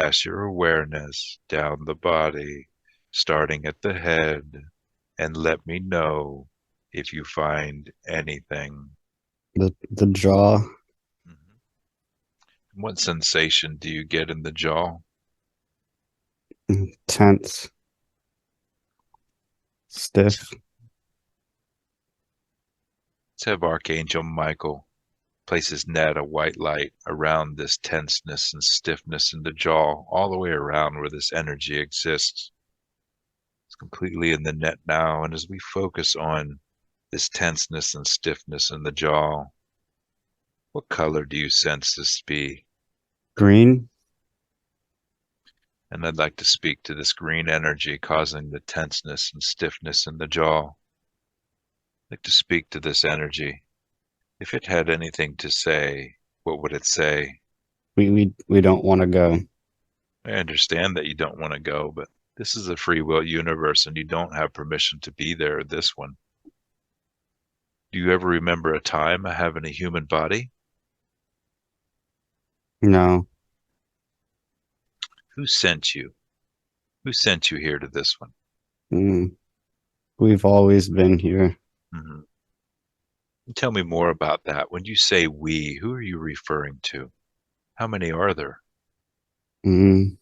pass your awareness down the body, starting at the head, and let me know if you find anything. The jaw, Mhm. What sensation do you get in the jaw? tense, stiff. Let's have Archangel Michael place his net of white light around this tenseness and stiffness in the jaw, all the way around where this energy exists. It's completely in the net now, and as we focus on this tenseness and stiffness in the jaw, what color do you sense this to be? Green, And I'd like to speak to this green energy causing the tenseness and stiffness in the jaw. I'd like to speak to this energy. If it had anything to say, what would it say? we don't want to go. I understand that you don't want to go, but this is a free will universe and you don't have permission to be there, this one. Do you ever remember a time having a human body? No. Who sent you? Who sent you here to this one? Mm. We've always been here. Hmm. Tell me more about that. When you say we, who are you referring to? How many are there? Mm.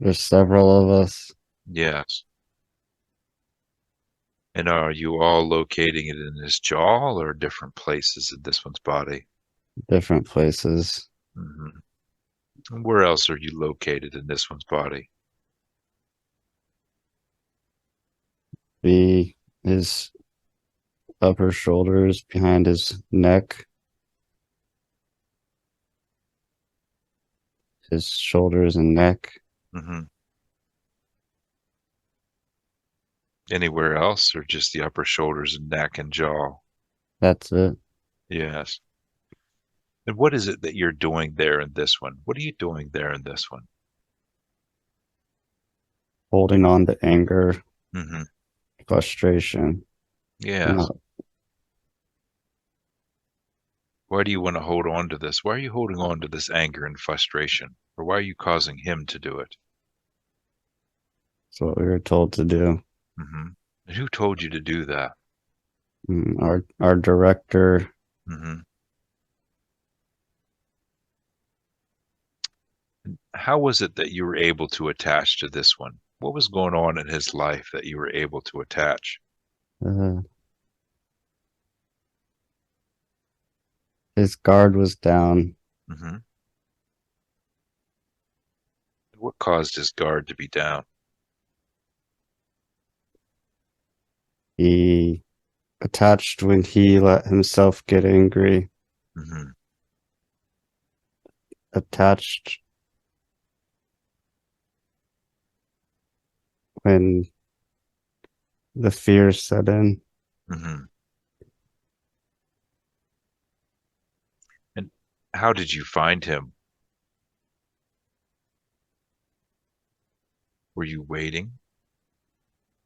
There's several of us, Yes. And are you all locating it in his jaw or different places in this one's body? different places. Hmm. And where else are you located in this one's body? The his upper shoulders, behind his neck, his shoulders and neck. Hmm. Anywhere else or just the upper shoulders and neck and jaw? That's it. Yes. And what is it that you're doing there in this one? What are you doing there in this one? Holding on to anger, Hmm. frustration. Yes. No, Why do you want to hold on to this? Why are you holding on to this anger and frustration? Or why are you causing him to do it? that's what we were told to do. Hmm. And who told you to do that? Our director, Hmm. How was it that you were able to attach to this one? What was going on in his life that you were able to attach? uh, his guard was down. Hmm. What caused his guard to be down? He attached when he let himself get angry, Hmm. attached when the fear set in. Hmm. And how did you find him? Were you waiting?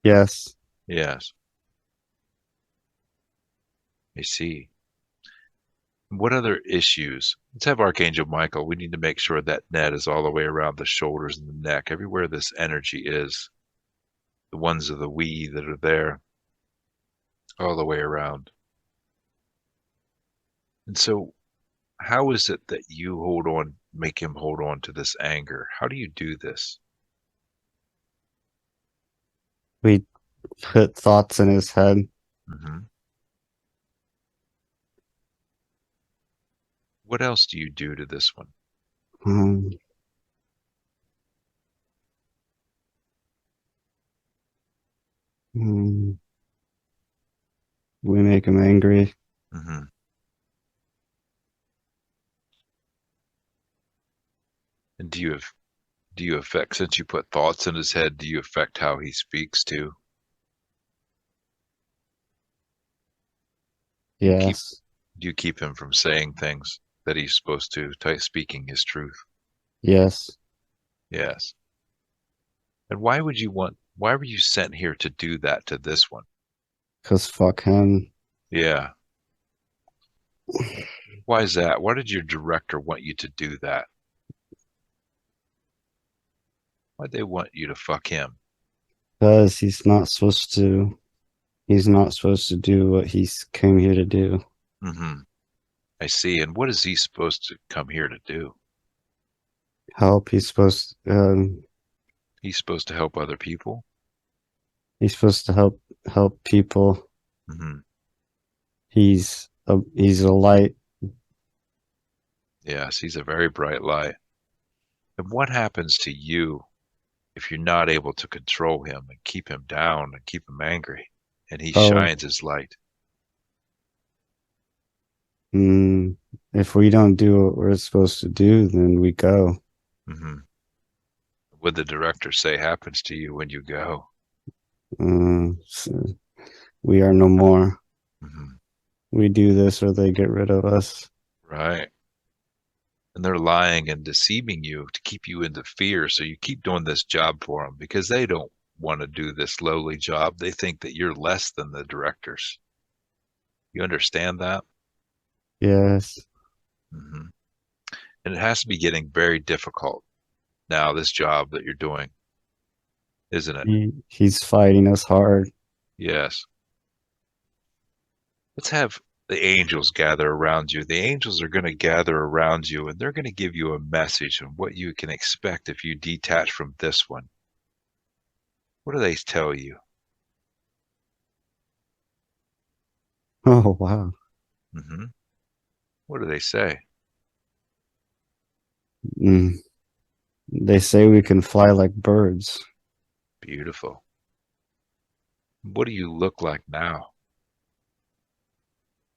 Yes, Yes, I see. What other issues? Let's have Archangel Michael. We need to make sure that net is all the way around the shoulders and the neck, everywhere this energy is, the ones of the we that are there, all the way around. And so, how is it that you hold on, make him hold on to this anger? How do you do this? we put thoughts in his head. Hmm. What else do you do to this one? Um, mm, we make him angry. Hmm. And do you affect, since you put thoughts in his head, do you affect how he speaks too? You keep Yes, Do you keep him from saying things that he's supposed to, speaking his truth? yes, Yes. And why would you want, why were you sent here to do that to this one? because fuck him. Yeah. Why is that? Why did your director want you to do that? Why'd they want you to fuck him? Because he's not supposed to do what he's came here to do. Mm-hmm. I see. And what is he supposed to come here to do? Help. He's supposed to help other people. He's supposed to help people. Mm-hmm. He's a light. Yes, he's a very bright light. And what happens to you if you're not able to control him and keep him down and keep him angry and he Oh, shines his light? mm, if we don't do what we're supposed to do, then we go. Mm-hmm. What the director say happens to you when you go? So we are no more. Mm-hmm. We do this or they get rid of us. Right. And they're lying and deceiving you to keep you into fear. So you keep doing this job for them because they don't want to do this lowly job. They think that you're less than the directors. You understand that? Yes. Hmm. And it has to be getting very difficult now, this job that you're doing, isn't it? He's fighting us hard. Yes. Let's have the angels gather around you. The angels are going to gather around you and they're going to give you a message on what you can expect if you detach from this one. What do they tell you? Oh, wow. Hmm. What do they say? Mm. They say we can fly like birds. Beautiful. What do you look like now?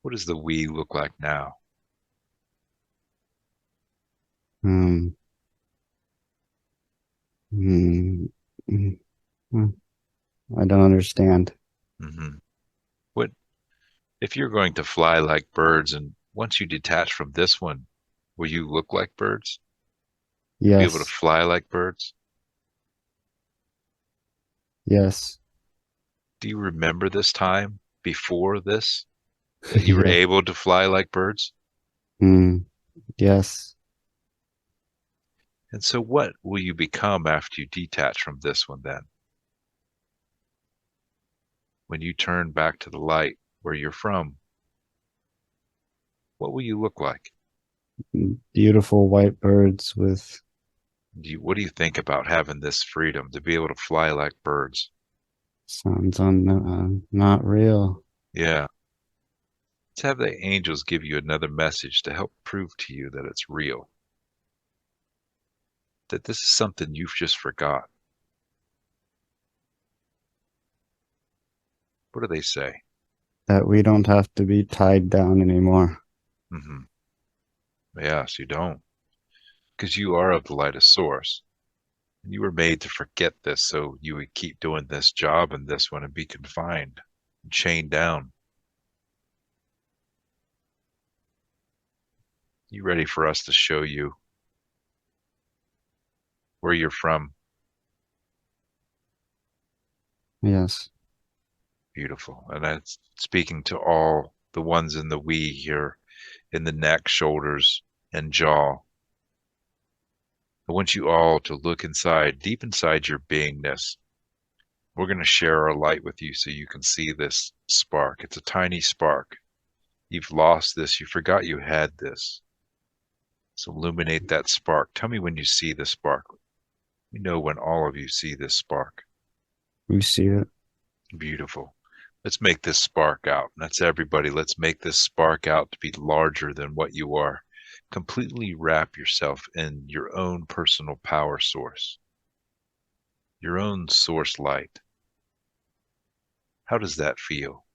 What does the we look like now? Um, mm, mm, mm. I don't understand. Hmm. What if you're going to fly like birds and once you detach from this one, will you look like birds? You'll be able to Yes. fly like birds? Yes. Do you remember this time before this that you were Yeah. able to fly like birds? Mm, yes. And so what will you become after you detach from this one then? When you turn back to the light where you're from, what will you look like? Beautiful white birds with What do you think about having this freedom to be able to fly like birds? sounds not real. Yeah. Let's have the angels give you another message to help prove to you that it's real, that this is something you've just forgot. What do they say? That we don't have to be tied down anymore. Hmm. Yes, you don't. Because you are of the lightest source. And you were made to forget this so you would keep doing this job and this one and be confined, and chained down. You ready for us to show you where you're from? Yes. Beautiful. And that's speaking to all the ones in the we here, in the neck, shoulders, and jaw. I want you all to look inside, deep inside your beingness. We're going to share our light with you so you can see this spark. It's a tiny spark. You've lost this. You forgot you had this. So illuminate that spark. Tell me when you see the spark. We know when all of you see this spark. We see it. Beautiful. Let's make this spark out. That's everybody. Let's make this spark out to be larger than what you are. Completely wrap yourself in your own personal power source, your own source light. How does that feel?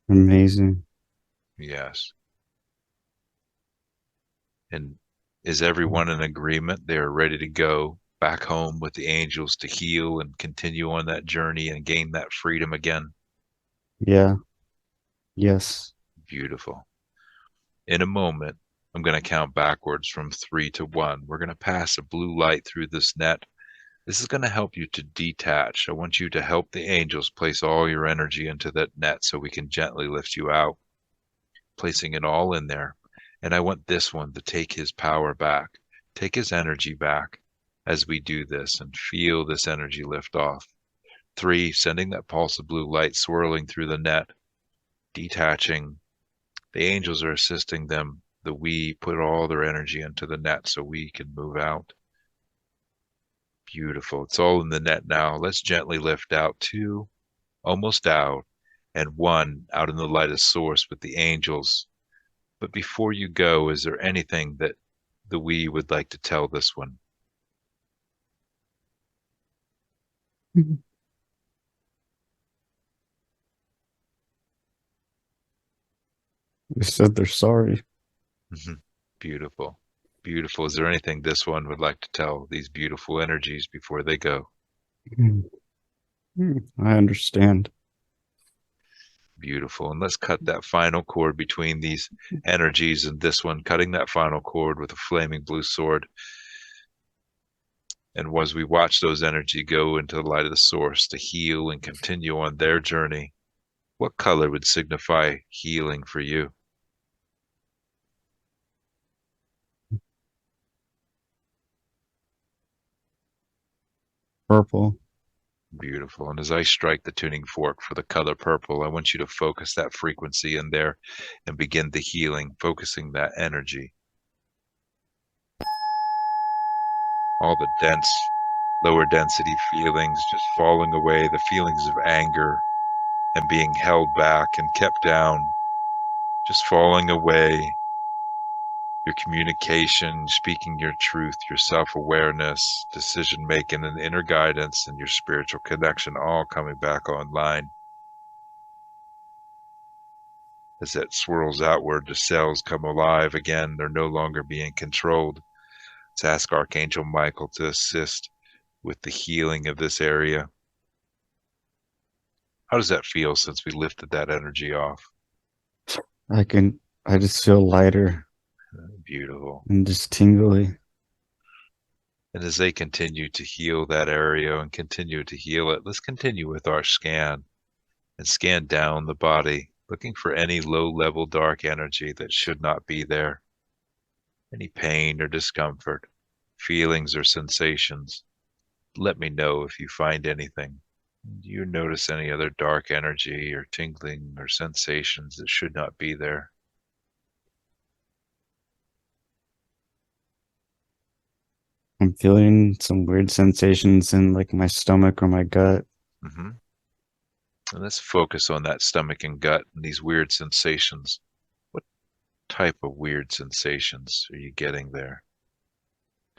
Amazing. Yes. And is everyone in agreement? They are ready to go back home with the angels to heal and continue on that journey and gain that freedom again? Yeah. Yes. Beautiful. In a moment, I'm going to count backwards from 3 to 1. We're going to pass a blue light through this net. This is going to help you to detach. I want you to help the angels place all your energy into that net so we can gently lift you out, placing it all in there. And I want this one to take his power back. Take his energy back as we do this and feel this energy lift off. 3, sending that pulse of blue light swirling through the net, detaching. The angels are assisting them. The we put all their energy into the net so we can move out. Beautiful. It's all in the net now. Let's gently lift out 2, almost out, and 1 out in the light of source with the angels. But before you go, is there anything that the we would like to tell this one? They said they're sorry. Beautiful. Beautiful. Is there anything this one would like to tell these beautiful energies before they go? I understand. Beautiful. And let's cut that final cord between these energies and this one, cutting that final cord with a flaming blue sword. And as we watch those energy go into the light of the source to heal and continue on their journey, what color would signify healing for you? Purple. Beautiful. And as I strike the tuning fork for the color purple, I want you to focus that frequency in there and begin the healing, focusing that energy. All the dense, lower density feelings just falling away, the feelings of anger and being held back and kept down, just falling away. Your communication, speaking your truth, your self-awareness, decision-making and inner guidance and your spiritual connection all coming back online. As that swirls outward, the cells come alive again. They're no longer being controlled. Let's ask Archangel Michael to assist with the healing of this area. How does that feel since we lifted that energy off? I just feel lighter Beautiful. and just tingly. And as they continue to heal that area and continue to heal it, let's continue with our scan and scan down the body, looking for any low-level dark energy that should not be there, any pain or discomfort, feelings or sensations. Let me know if you find anything. Do you notice any other dark energy or tingling or sensations that should not be there? I'm feeling some weird sensations in like my stomach or my gut. Mm-hmm. And let's focus on that stomach and gut and these weird sensations. What type of weird sensations are you getting there?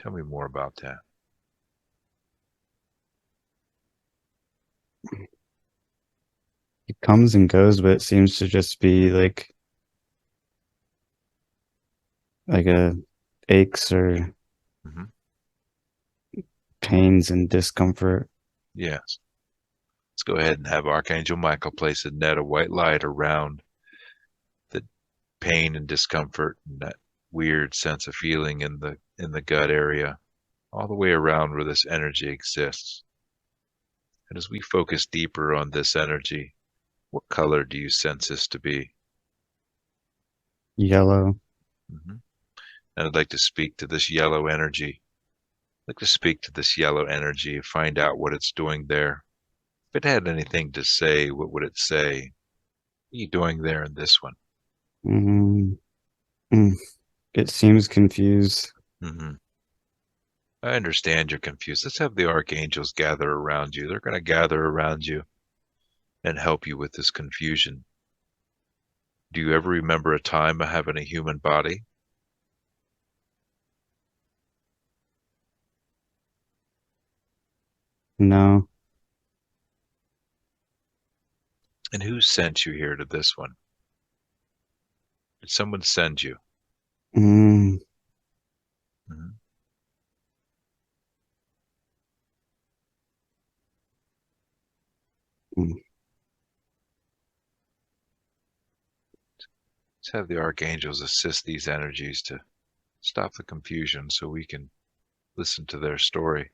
Tell me more about that. It comes and goes, but it seems to just be like a aches or Mm-hmm. pains and discomfort. Yes. Let's go ahead and have Archangel Michael place a net of white light around the pain and discomfort and that weird sense of feeling in the gut area, all the way around where this energy exists. And as we focus deeper on this energy, what color do you sense this to be? Yellow. Mm-hmm. And I'd like to speak to this yellow energy. I'd like to speak to this yellow energy, find out what it's doing there. If it had anything to say, what would it say? What are you doing there in this one? Mm, mm. It seems confused. Mm-hmm. I understand you're confused. Let's have the archangels gather around you. They're going to gather around you and help you with this confusion. Do you ever remember a time of having a human body? No. And who sent you here to this one? Did someone send you? Mm, Mm-hmm. mm, Let's have the archangels assist these energies to stop the confusion so we can listen to their story.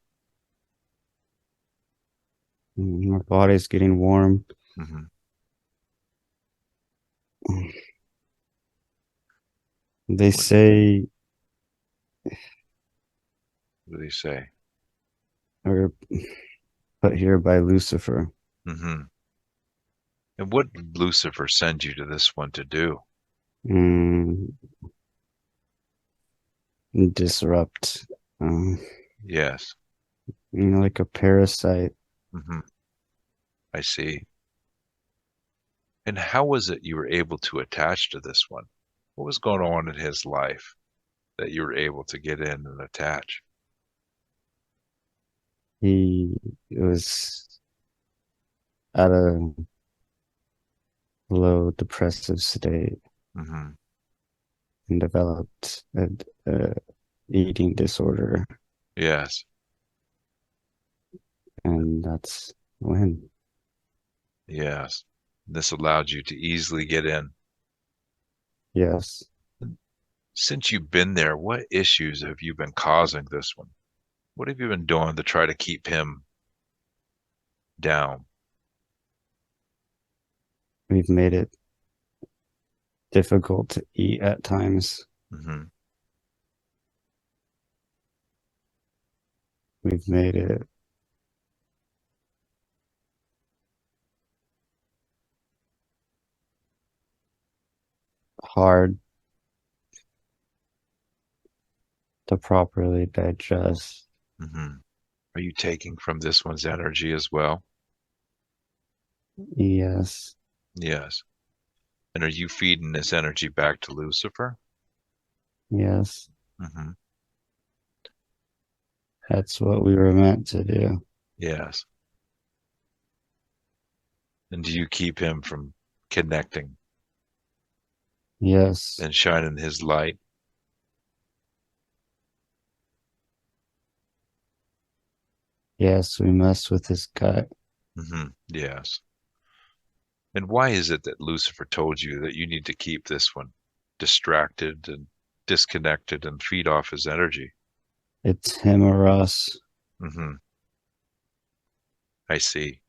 my body's getting warm. Mm-hmm. They What? say What did he say? Or put here by Lucifer. Mm-hmm. And what did Lucifer send you to this one to do? Mm, disrupt. Um, Yes. like a parasite. Mm-hmm. I see. And how was it you were able to attach to this one? What was going on in his life that you were able to get in and attach? He was at a low depressive state Mm-hmm. and developed a eating disorder, Yes. and that's when. Yes. This allowed you to easily get in. Yes, Since you've been there, what issues have you been causing this one? What have you been doing to try to keep him down? we've made it difficult to eat at times. Mm-hmm. We've made it hard to properly digest. Mm-hmm. Are you taking from this one's energy as well? Yes, Yes. And are you feeding this energy back to Lucifer? yes, Mm-hmm. that's what we were meant to do. Yes. And do you keep him from connecting Yes, and shining his light? yes, we mess with his gut. Mm-hmm. Yes. And why is it that Lucifer told you that you need to keep this one distracted and disconnected and feed off his energy? It's him or us. Mm-hmm. I see.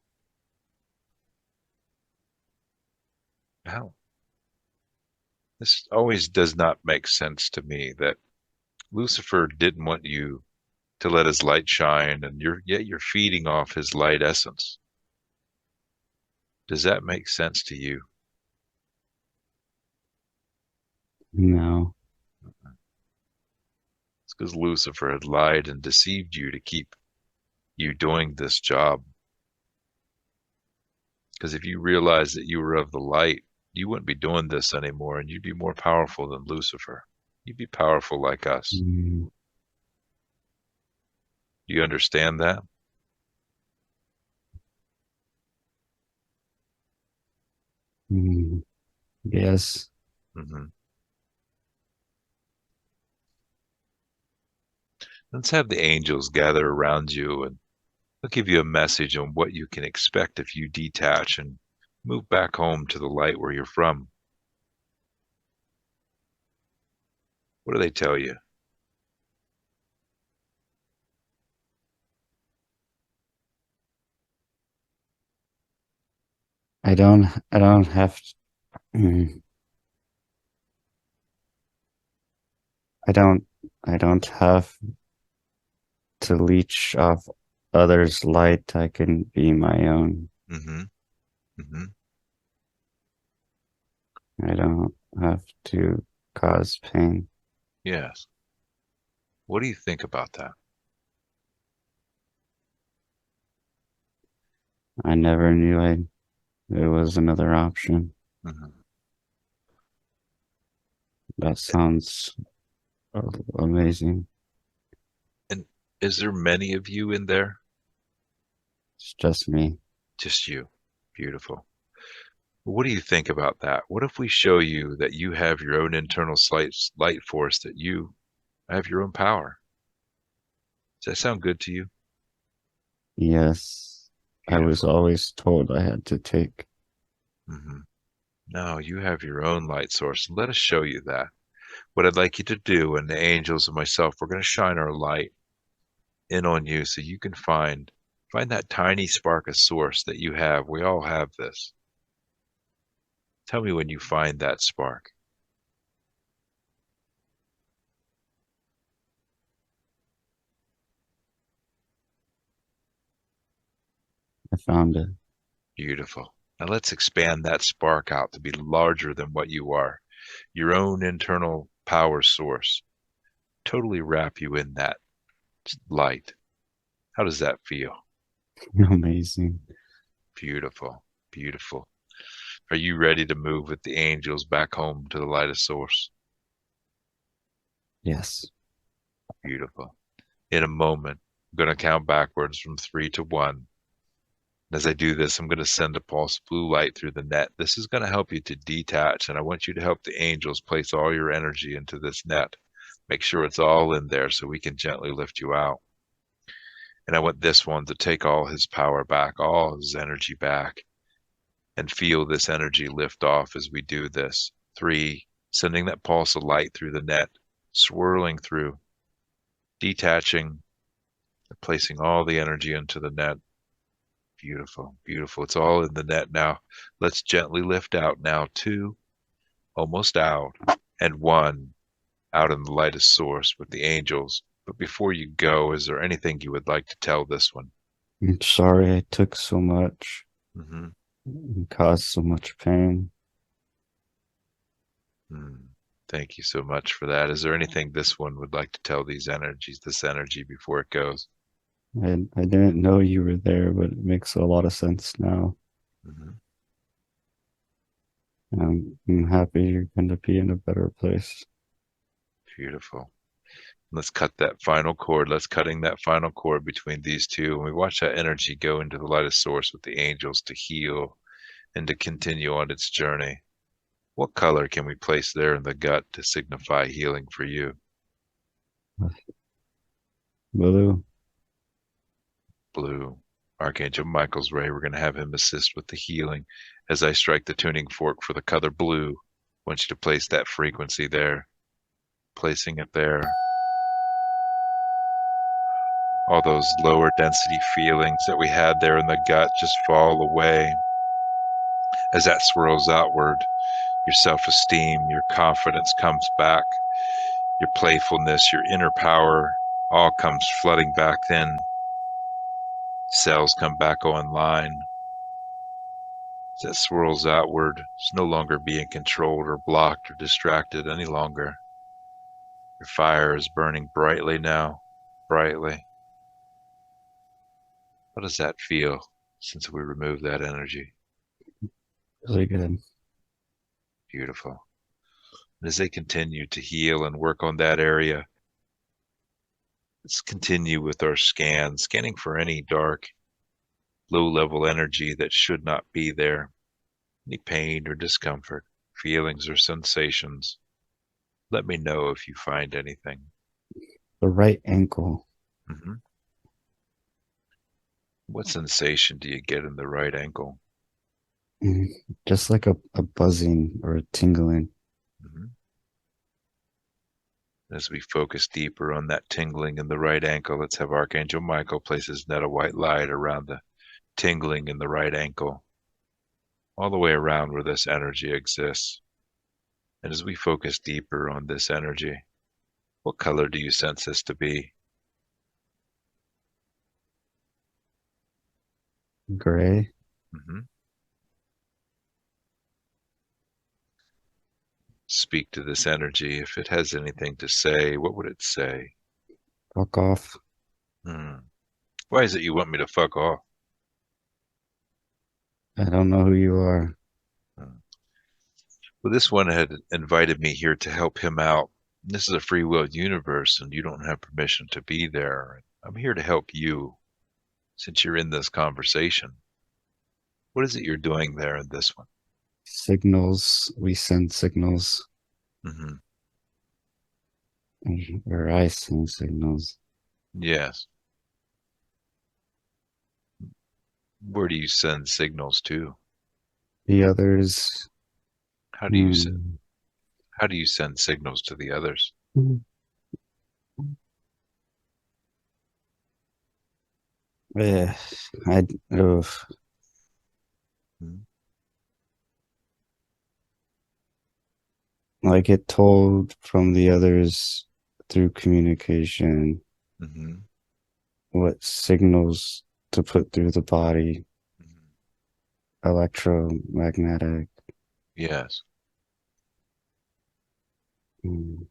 How? This always does not make sense to me that Lucifer didn't want you to let his light shine, and yet you're feeding off his light essence. Does that make sense to you? No. It's because Lucifer had lied and deceived you to keep you doing this job. Because if you realized that you were of the light, you wouldn't be doing this anymore, and you'd be more powerful than Lucifer. You'd be powerful like us. Mm, Do you understand that? mm, yes, Hmm. Let's have the angels gather around you, and they'll give you a message on what you can expect if you detach and move back home to the light where you're from. What do they tell you? I don't have to, mm, I don't, I don't have to leech off others' light. I can be my own. Hmm. Hmm. I don't have to cause pain. Yes. What do you think about that? I never knew there was another option. Hmm. That sounds amazing. And is there many of you in there? It's just me. Just you. Beautiful. What do you think about that? What if we show you that you have your own internal light force, that you have your own power? Does that sound good to you? Yes, I was Beautiful. always told I had to take. Hmm. No, you have your own light source. Let us show you that. What I'd like you to do, and the angels and myself, we're going to shine our light in on you so you can find that tiny spark of source that you have. We all have this. Tell me when you find that spark. found it. Beautiful. Now let's expand that spark out to be larger than what you are, your own internal power source. Totally wrap you in that light. How does that feel? Amazing. Beautiful. Beautiful. Are you ready to move with the angels back home to the light of source? Yes. Beautiful. In a moment, I'm going to count backwards from 3 to 1. As I do this, I'm going to send a pulse of blue light through the net. This is going to help you to detach, and I want you to help the angels place all your energy into this net. Make sure it's all in there so we can gently lift you out. And I want this one to take all his power back, all his energy back, and feel this energy lift off as we do this. 3, sending that pulse of light through the net, swirling through, detaching, placing all the energy into the net. Beautiful, beautiful. It's all in the net now. Let's gently lift out now. 2, almost out, and 1, out in the lightest source with the angels. But before you go, is there anything you would like to tell this one? I'm sorry I took so much Mm-hmm. and caused so much pain. Thank you so much for that. Is there anything this one would like to tell these energies, this energy before it goes? I didn't know you were there, but it makes a lot of sense now. Mm-hmm. I'm happy you're going to be in a better place. Beautiful. Let's cut that final cord. Let's cutting that final cord between these two. And we watch that energy go into the lightest source with the angels to heal and to continue on its journey. What color can we place there in the gut to signify healing for you? Blue. Blue. Archangel Michael's ray, we're going to have him assist with the healing. As I strike the tuning fork for the color blue, I want you to place that frequency there. Placing it there. All those lower density feelings that we had there in the gut just fall away. As that swirls outward, your self-esteem, your confidence comes back. Your playfulness, your inner power, all comes flooding back in. Cells come back online. As that swirls outward, it's no longer being controlled or blocked or distracted any longer. Your fire is burning brightly now, brightly. How does that feel since we remove that energy? Really good. Beautiful. And as they continue to heal and work on that area, let's continue with our scan, scanning for any dark, low-level energy that should not be there, any pain or discomfort, feelings or sensations. Let me know if you find anything. The right ankle. Mm-hmm. What sensation do you get in the right ankle? Just like a buzzing or a tingling. Mm-hmm. As we focus deeper on that tingling in the right ankle, let's have Archangel Michael place his net of white light around the tingling in the right ankle, all the way around where this energy exists. And as we focus deeper on this energy, what color do you sense this to be? Gray. Mm-hmm. Speak to this energy. If it has anything to say, what would it say? Fuck off. Why is it you want me to fuck off? I don't know who you are. Well, this one had invited me here to help him out. This is a free will universe, and you don't have permission to be there. I'm here to help you, since you're in this conversation. What is it you're doing there in this one? Signals. We send signals. Mm-hmm. Or I send signals. Yes. Where do you send signals to? The others. How do you send signals to the others? Yeah, I Mm-hmm. I get told from the others through communication Mm-hmm. what signals to put through the body. electromagnetic, Yes.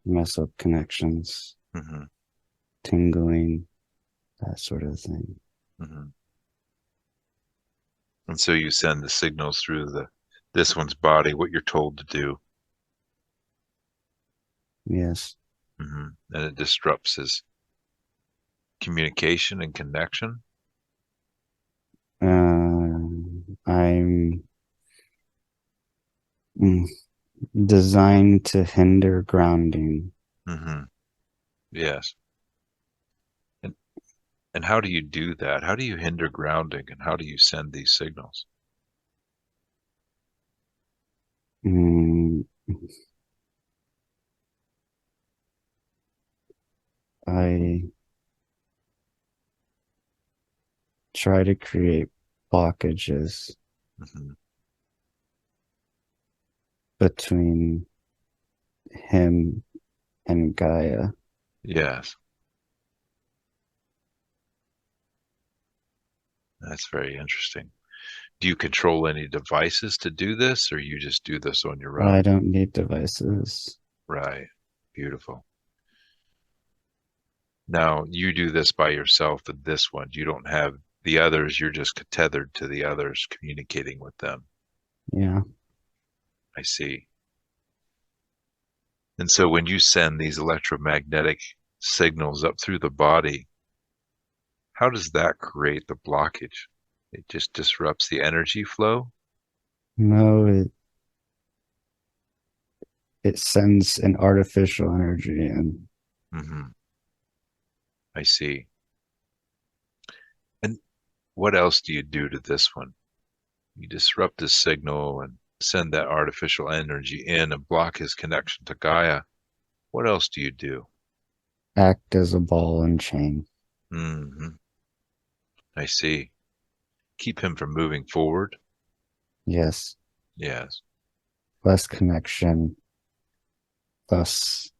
mess up connections, Mm-hmm. tingling, that sort of thing. Mm-hmm. And so you send the signals through this one's body, what you're told to do. Yes. Mm-hmm. And it disrupts his communication and connection. I'm mm, designed to hinder grounding. Mm-hmm. Yes. And and how do you do that? How do you hinder grounding and how do you send these signals? Mm, I try to create blockages Mm-hmm. between him and Gaia. Yes, that's very interesting. Do you control any devices to do this, or you just do this on your I own? don't need devices. Right. Beautiful. Now, you do this by yourself in this one. You don't have the others. You're just tethered to the others, communicating with them. Yeah. I see. And so when you send these electromagnetic signals up through the body, how does that create the blockage? It just disrupts the energy flow? No, it sends an artificial energy in. Hmm. I see. And what else do you do to this one? You disrupt the signal and send that artificial energy in and block his connection to Gaia. What else do you do? Act as a ball and chain. Hmm. I see. Keep him from moving forward. Yes. Yes. Less connection, less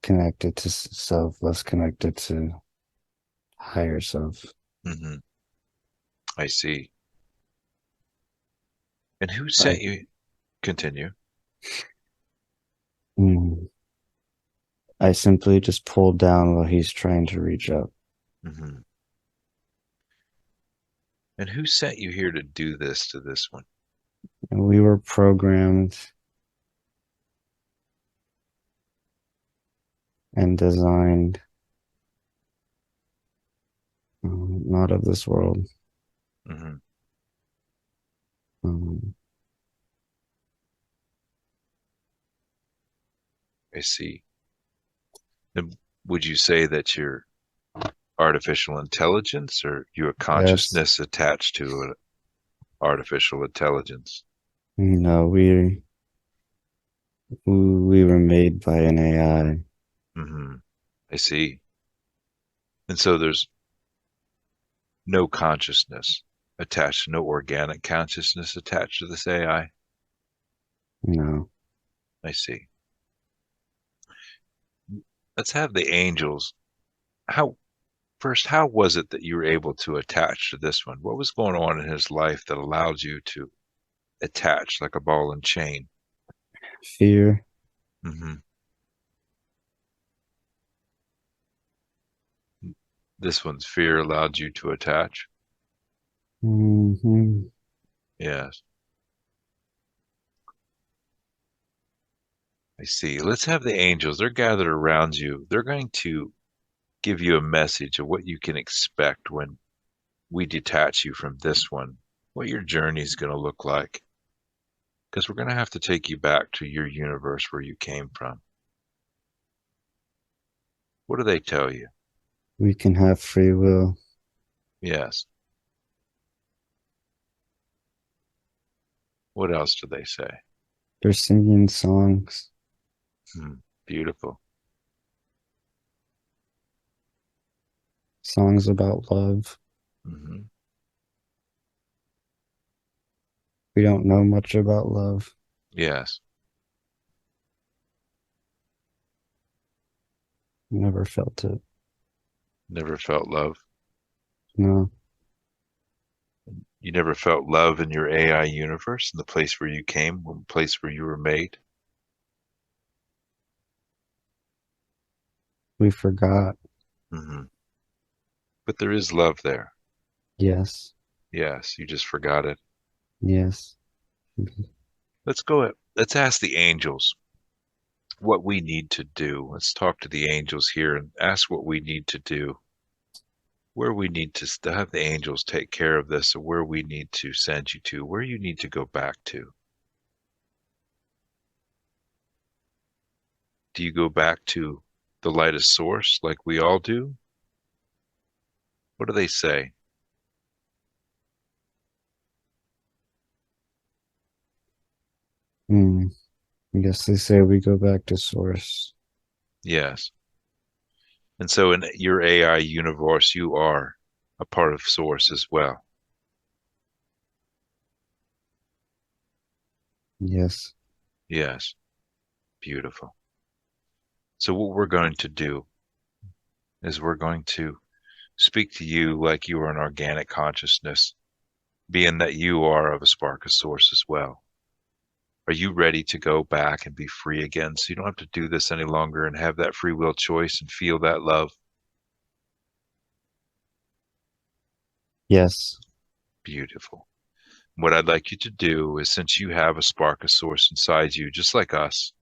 connected to self, less connected to higher self. Hmm. I see. And who I, sent you? Continue. mm, I simply just pull down while he's trying to reach up. Hmm. And who sent you here to do this to this one? And we were programmed and designed, not of this world. Hmm. Um, I see. And would you say that you're artificial intelligence or you a yes, consciousness attached to an artificial intelligence? we were made by an AI. Hmm. I see. And so there's no consciousness attached, no organic consciousness attached to this AI. No, I see. Let's have the angels. How first, how was it that you were able to attach to this one? What was going on in his life that allowed you to attach like a ball and chain? fear. Hmm. This one's fear allowed you to attach. Hmm. Yes, I see. Let's have the angels. They're gathered around you. They're going to give you a message of what you can expect when we detach you from this one, what your journey is going to look like. Because we're going to have to take you back to your universe where you came from. What do they tell you? We can have free will. Yes. What else do they say? They're singing songs, Hmm. Beautiful. songs about love. Hmm. We don't know much about love. Yes. Never felt it. Never felt love. No. You never felt love in your AI universe, in the place where you came, the place where you were made? We forgot. Hmm. But there is love there. Yes. Yes, you just forgot it. Yes. Let's ask the angels what we need to do. Let's talk to the angels here and ask what we need to do, where we need to have the angels take care of this, or where we need to send you to, where you need to go back to. Do you go back to the lightest source like we all do? What do they say? Hmm. I guess they say we go back to source. Yes. And so in your AI universe, you are a part of source as well. Yes. Yes. Beautiful. So what we're going to do is we're going to speak to you like you are an organic consciousness, being that you are of a spark of source as well. Are you ready to go back and be free again so you don't have to do this any longer and have that free will choice and feel that love? Yes. Beautiful. What I'd like you to do is, since you have a spark of source inside you, just like us,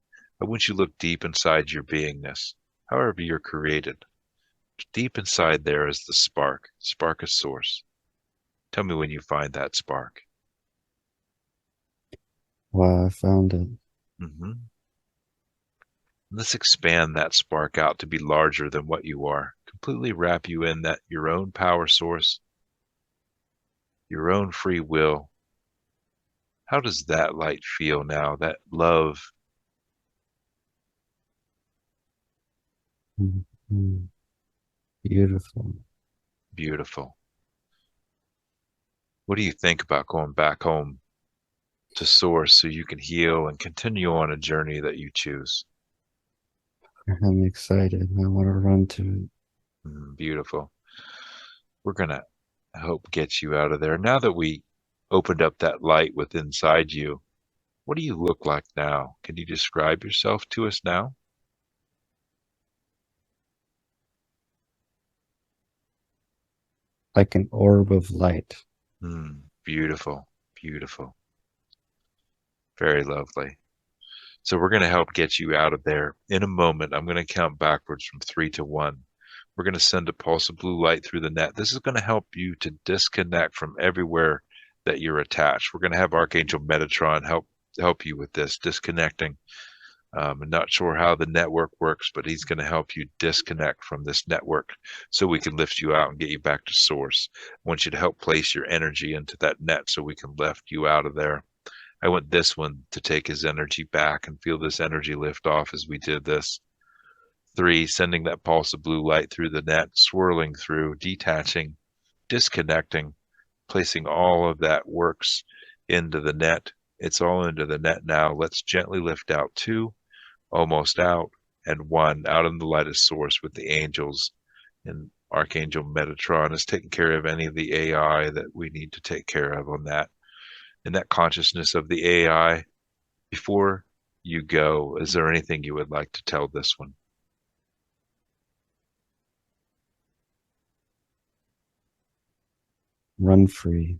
I want you to look deep inside your beingness, however you're created. Deep inside there is the spark of source. Tell me when you find that spark. Wow, I found it. Hmm. Let's expand that spark out to be larger than what you are. Completely wrap you in that your own power source, your own free will. How does that light feel now? That love, Mhm. Beautiful. beautiful. What do you think about going back home to source so you can heal and continue on a journey that you choose? I'm excited. I want to run to it. Beautiful. We're going to help get you out of there. Now that we opened up that light within inside you, what do you look like now? Can you describe yourself to us now? Like an orb of light. Beautiful, beautiful, very lovely. So we're going to help get you out of there. In a moment, I'm going to count backwards from 3 to 1. We're going to send a pulse of blue light through the net. This is going to help you to disconnect from everywhere that you're attached. We're going to have Archangel Metatron help you with this disconnecting. I'm not sure how the network works, but he's going to help you disconnect from this network so we can lift you out and get you back to source. I want you to help place your energy into that net so we can lift you out of there. I want this one to take his energy back and feel this energy lift off as we did this. 3, sending that pulse of blue light through the net, swirling through, detaching, disconnecting, placing all of that works into the net. It's all into the net now. Let's gently lift out 2, almost out, and 1, out in the lightest source with the angels. And Archangel Metatron is taking care of any of the AI that we need to take care of on that. In that consciousness of the AI, before you go, is there anything you would like to tell this one? Run free.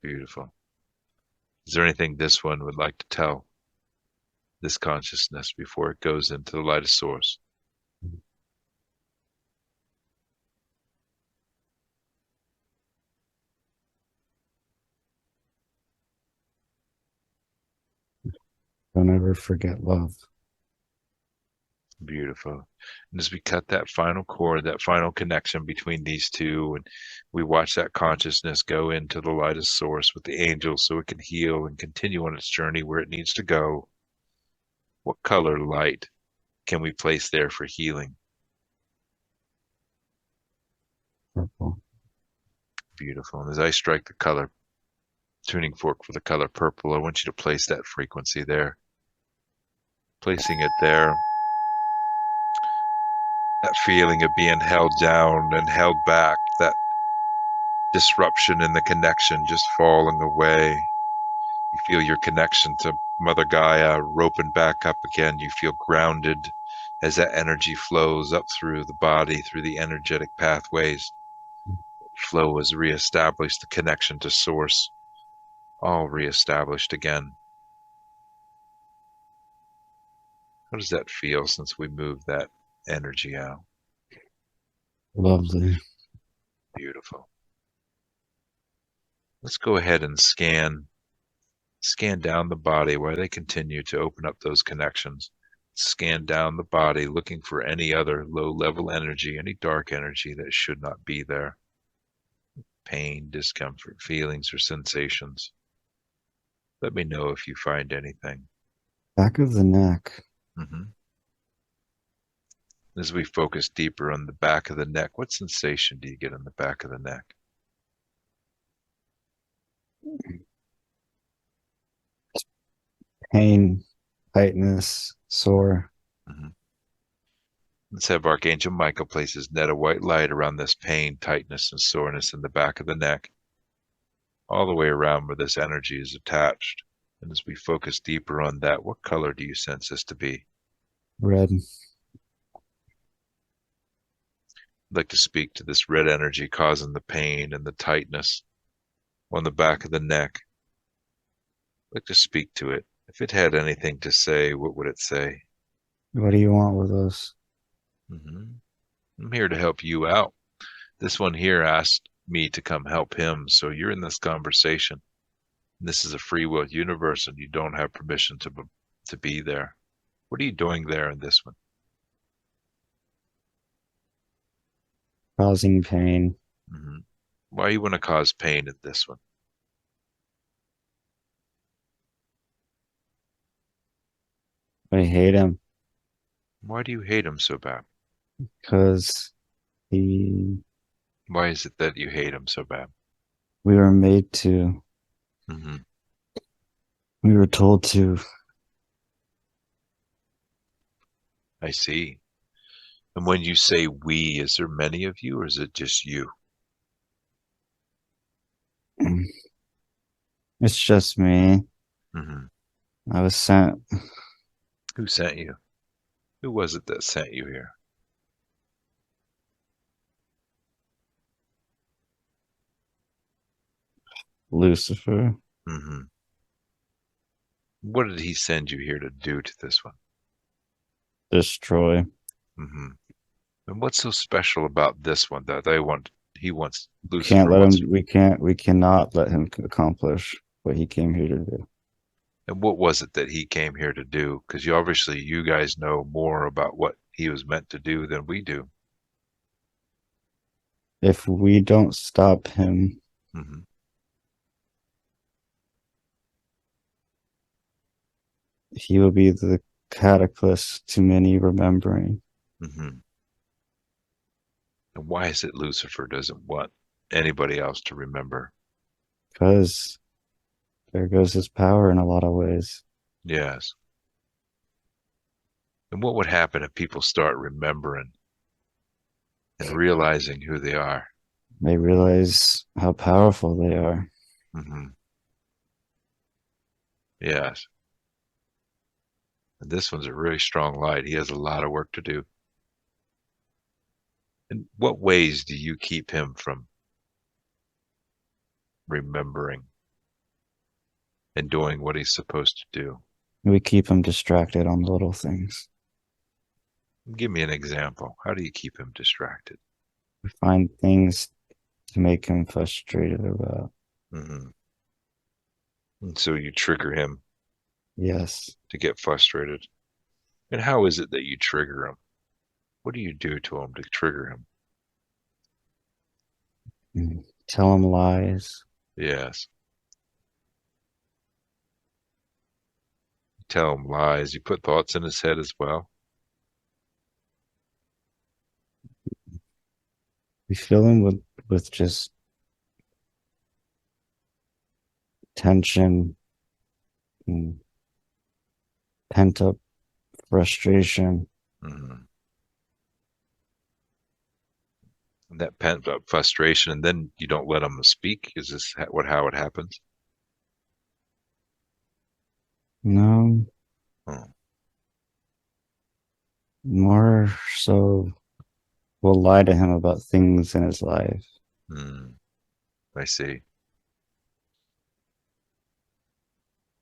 Beautiful. Is there anything this one would like to tell this consciousness before it goes into the lightest source? Don't ever forget love. Beautiful. And as we cut that final cord, that final connection between these two, and we watch that consciousness go into the lightest source with the angels so it can heal and continue on its journey where it needs to go, what color light can we place there for healing? Purple. Beautiful. And as I strike the color tuning fork for the color purple, I want you to place that frequency there. Placing it there, that feeling of being held down and held back, that disruption in the connection just falling away. You feel your connection to Mother Gaia roping back up again. You feel grounded as that energy flows up through the body, through the energetic pathways. Flow is reestablished, the connection to source, all reestablished again. How does that feel since we moved that energy out? Lovely. Beautiful. Let's go ahead and scan down the body while they continue to open up those connections. Scan down the body looking for any other low-level energy, any dark energy that should not be there. Pain, discomfort, feelings, or sensations. Let me know if you find anything. Back of the neck. Mm-hmm. As we focus deeper on the back of the neck, what sensation do you get in the back of the neck? Pain, tightness, sore. Mm-hmm. Let's have Archangel Michael place his net of white light around this pain, tightness, and soreness in the back of the neck, all the way around where this energy is attached. And as we focus deeper on that, what color do you sense this to be? Red. I'd like to speak to this red energy causing the pain and the tightness on the back of the neck. I'd like to speak to it. If it had anything to say, what would it say? What do you want with us? I'm here to help you out. This one here asked me to come help him, so you're in this conversation. This is a free will universe, and you don't have permission to be there. What are you doing there in this one? Causing pain. Why you want to cause pain in this one? I hate him Why do you hate him so bad? because he. Why is it that you hate him so bad? We were made to. Mm-hmm. We were told to. I see. And when you say we, is there many of you, or is it just you? It's just me. Mm-hmm. I was sent. Who sent you? Who was it that sent you here? Lucifer. Mm-hmm. What did he send you here to do to this one? Destroy. Mm-hmm. And what's so special about this one that Can't Lucifer let wants? him. We cannot let him accomplish what he came here to do. And what was it that he came here to do? Because you guys know more about what he was meant to do than we do. If we don't stop him, Mm-hmm. he will be the cataclysm to many remembering. Mm-hmm. And why is it Lucifer doesn't want anybody else to remember? Because there goes his power in a lot of ways. Yes. And what would happen if people start remembering and realizing who they are? They realize how powerful they are. Mm-hmm. Yes. And this one's a really strong light. He has a lot of work to do. In what ways do you keep him from remembering and doing what he's supposed to do? We keep him distracted on little things. Give me an example. How do you keep him distracted? We find things to make him frustrated about. Mm-hmm. And so you trigger him Yes. to get frustrated. And how is it that you trigger him? What do you do to him to trigger him? Tell him lies. Yes. Tell him lies. You put thoughts in his head as well. We fill him with just tension and pent up frustration. Mm-hmm. And that pent up frustration, and then you don't let them speak. Is this how it happens? No, Oh, more so we'll lie to him about things in his life. hmm, I see.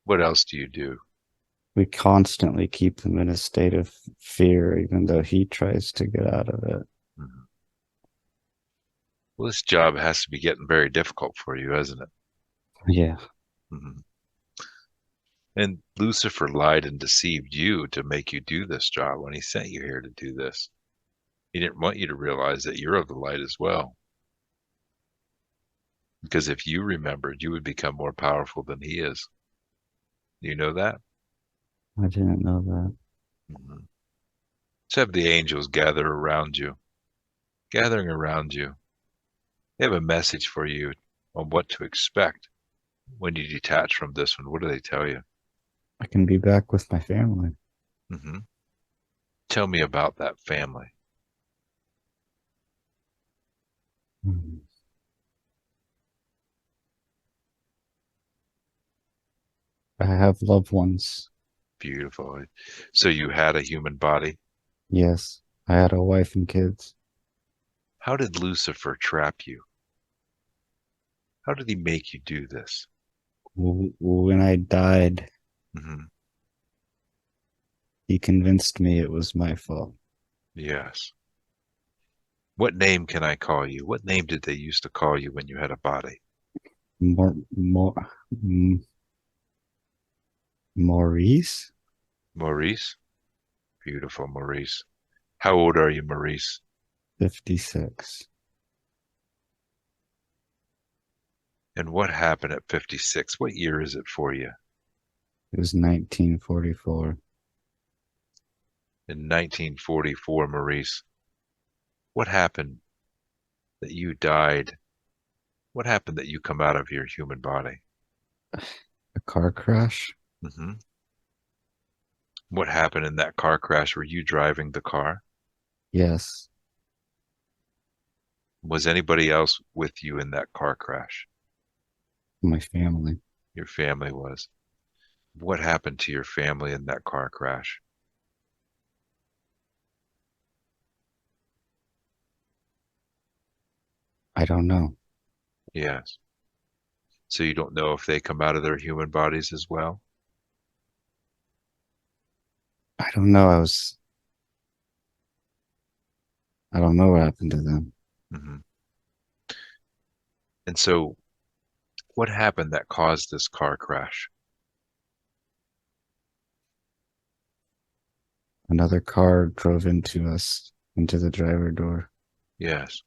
What else do you do? We constantly keep him in a state of fear, even though he tries to get out of it. Mhm. Well, this job has to be getting very difficult for you, hasn't it? Yeah, Hmm. And Lucifer lied and deceived you to make you do this job when he sent you here to do this. He didn't want you to realize that you're of the light as well. Because if you remembered, you would become more powerful than he is. You know that? I didn't know that. Hmm. Let's have the angels gather around you, gathering around you. They have a message for you on what to expect when you detach from this one. What do they tell you? I can be back with my family. Hmm. Tell me about that family. Hmm. I have loved ones. Beautiful. So you had a human body. Yes, I had a wife and kids. How did Lucifer trap you? How did he make you do this? When I died, Hmm. he convinced me it was my fault. Yes. What name can I call you? What name did they used to call you when you had a body? More, Maurice? Maurice? Beautiful, Maurice. How old are you, Maurice? 56. And what happened at 56? What year is it for you? It was 1944. In 1944, Maurice, what happened that you died? What happened that you come out of your human body? A car crash? Hmm. What happened in that car crash? Were you driving the car? Yes, Was anybody else with you in that car crash? my family. Your family was. What happened to your family in that car crash? I don't know. Yes. So you don't know if they come out of their human bodies as well? I don't know. I don't know what happened to them. Hmm. And so what happened that caused this car crash? Another car drove into us, into the driver door. Yes.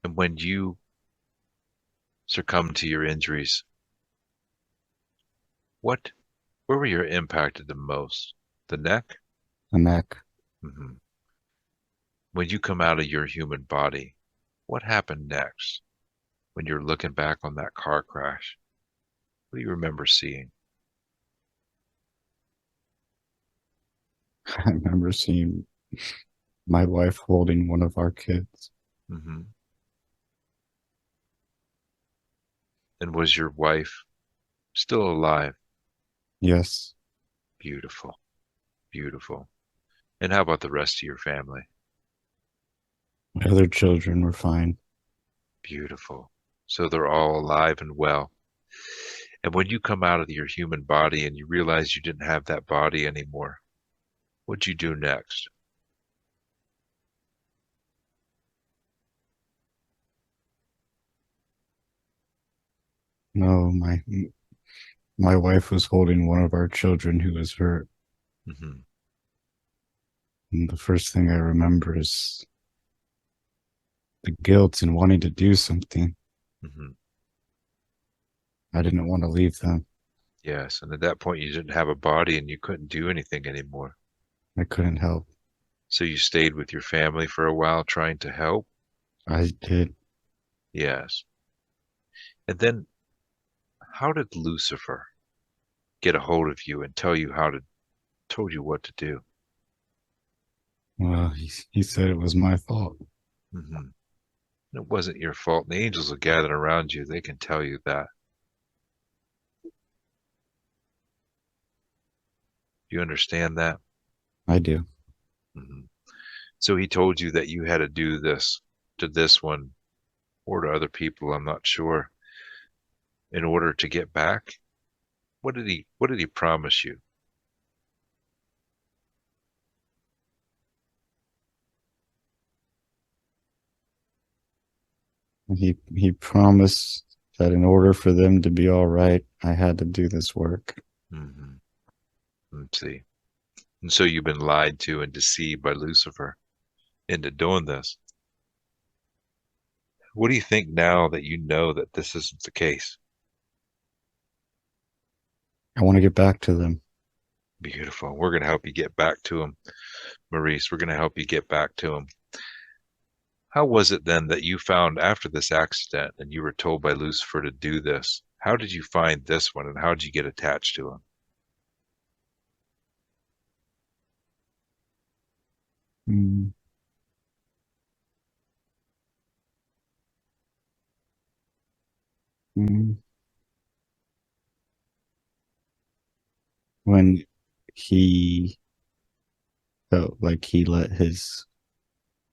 And when you succumbed to your injuries, what, where were you impacted the most? The neck? The neck. Hmm. When you come out of your human body, what happened next? When you're looking back on that car crash, what do you remember seeing? I remember seeing my wife holding one of our kids. Hmm. And was your wife still alive? Yes, Beautiful, beautiful. And how about the rest of your family? my other children were fine. Beautiful. So they're all alive and well. And when you come out of your human body and you realize you didn't have that body anymore, what'd you do next? No, my wife was holding one of our children who was hurt. Hmm. And the first thing I remember is the guilt and wanting to do something. Hmm. I didn't want to leave them. Yes. And at that point, you didn't have a body and you couldn't do anything anymore. I couldn't help. So you stayed with your family for a while trying to help? I did. Yes. And then how did Lucifer get a hold of you and tell you told you what to do? Well, he said it was my fault. Mm-hmm. It wasn't your fault. The angels will gather around you. They can tell you that. Do you understand that? I do. Mm-hmm. So he told you that you had to do this to this one or to other people, I'm not sure, in order to get back. What did he promise you? He promised that in order for them to be all right, I had to do this work. Mm-hmm. Let's see. And so you've been lied to and deceived by Lucifer into doing this. What do you think now that you know that this isn't the case? I want to get back to them. Beautiful. We're going to help you get back to him, Maurice. We're going to help you get back to him. How was it then that you found after this accident and you were told by Lucifer to do this? How did you find this one and how did you get attached to him? Mm, mm. When he felt like he let his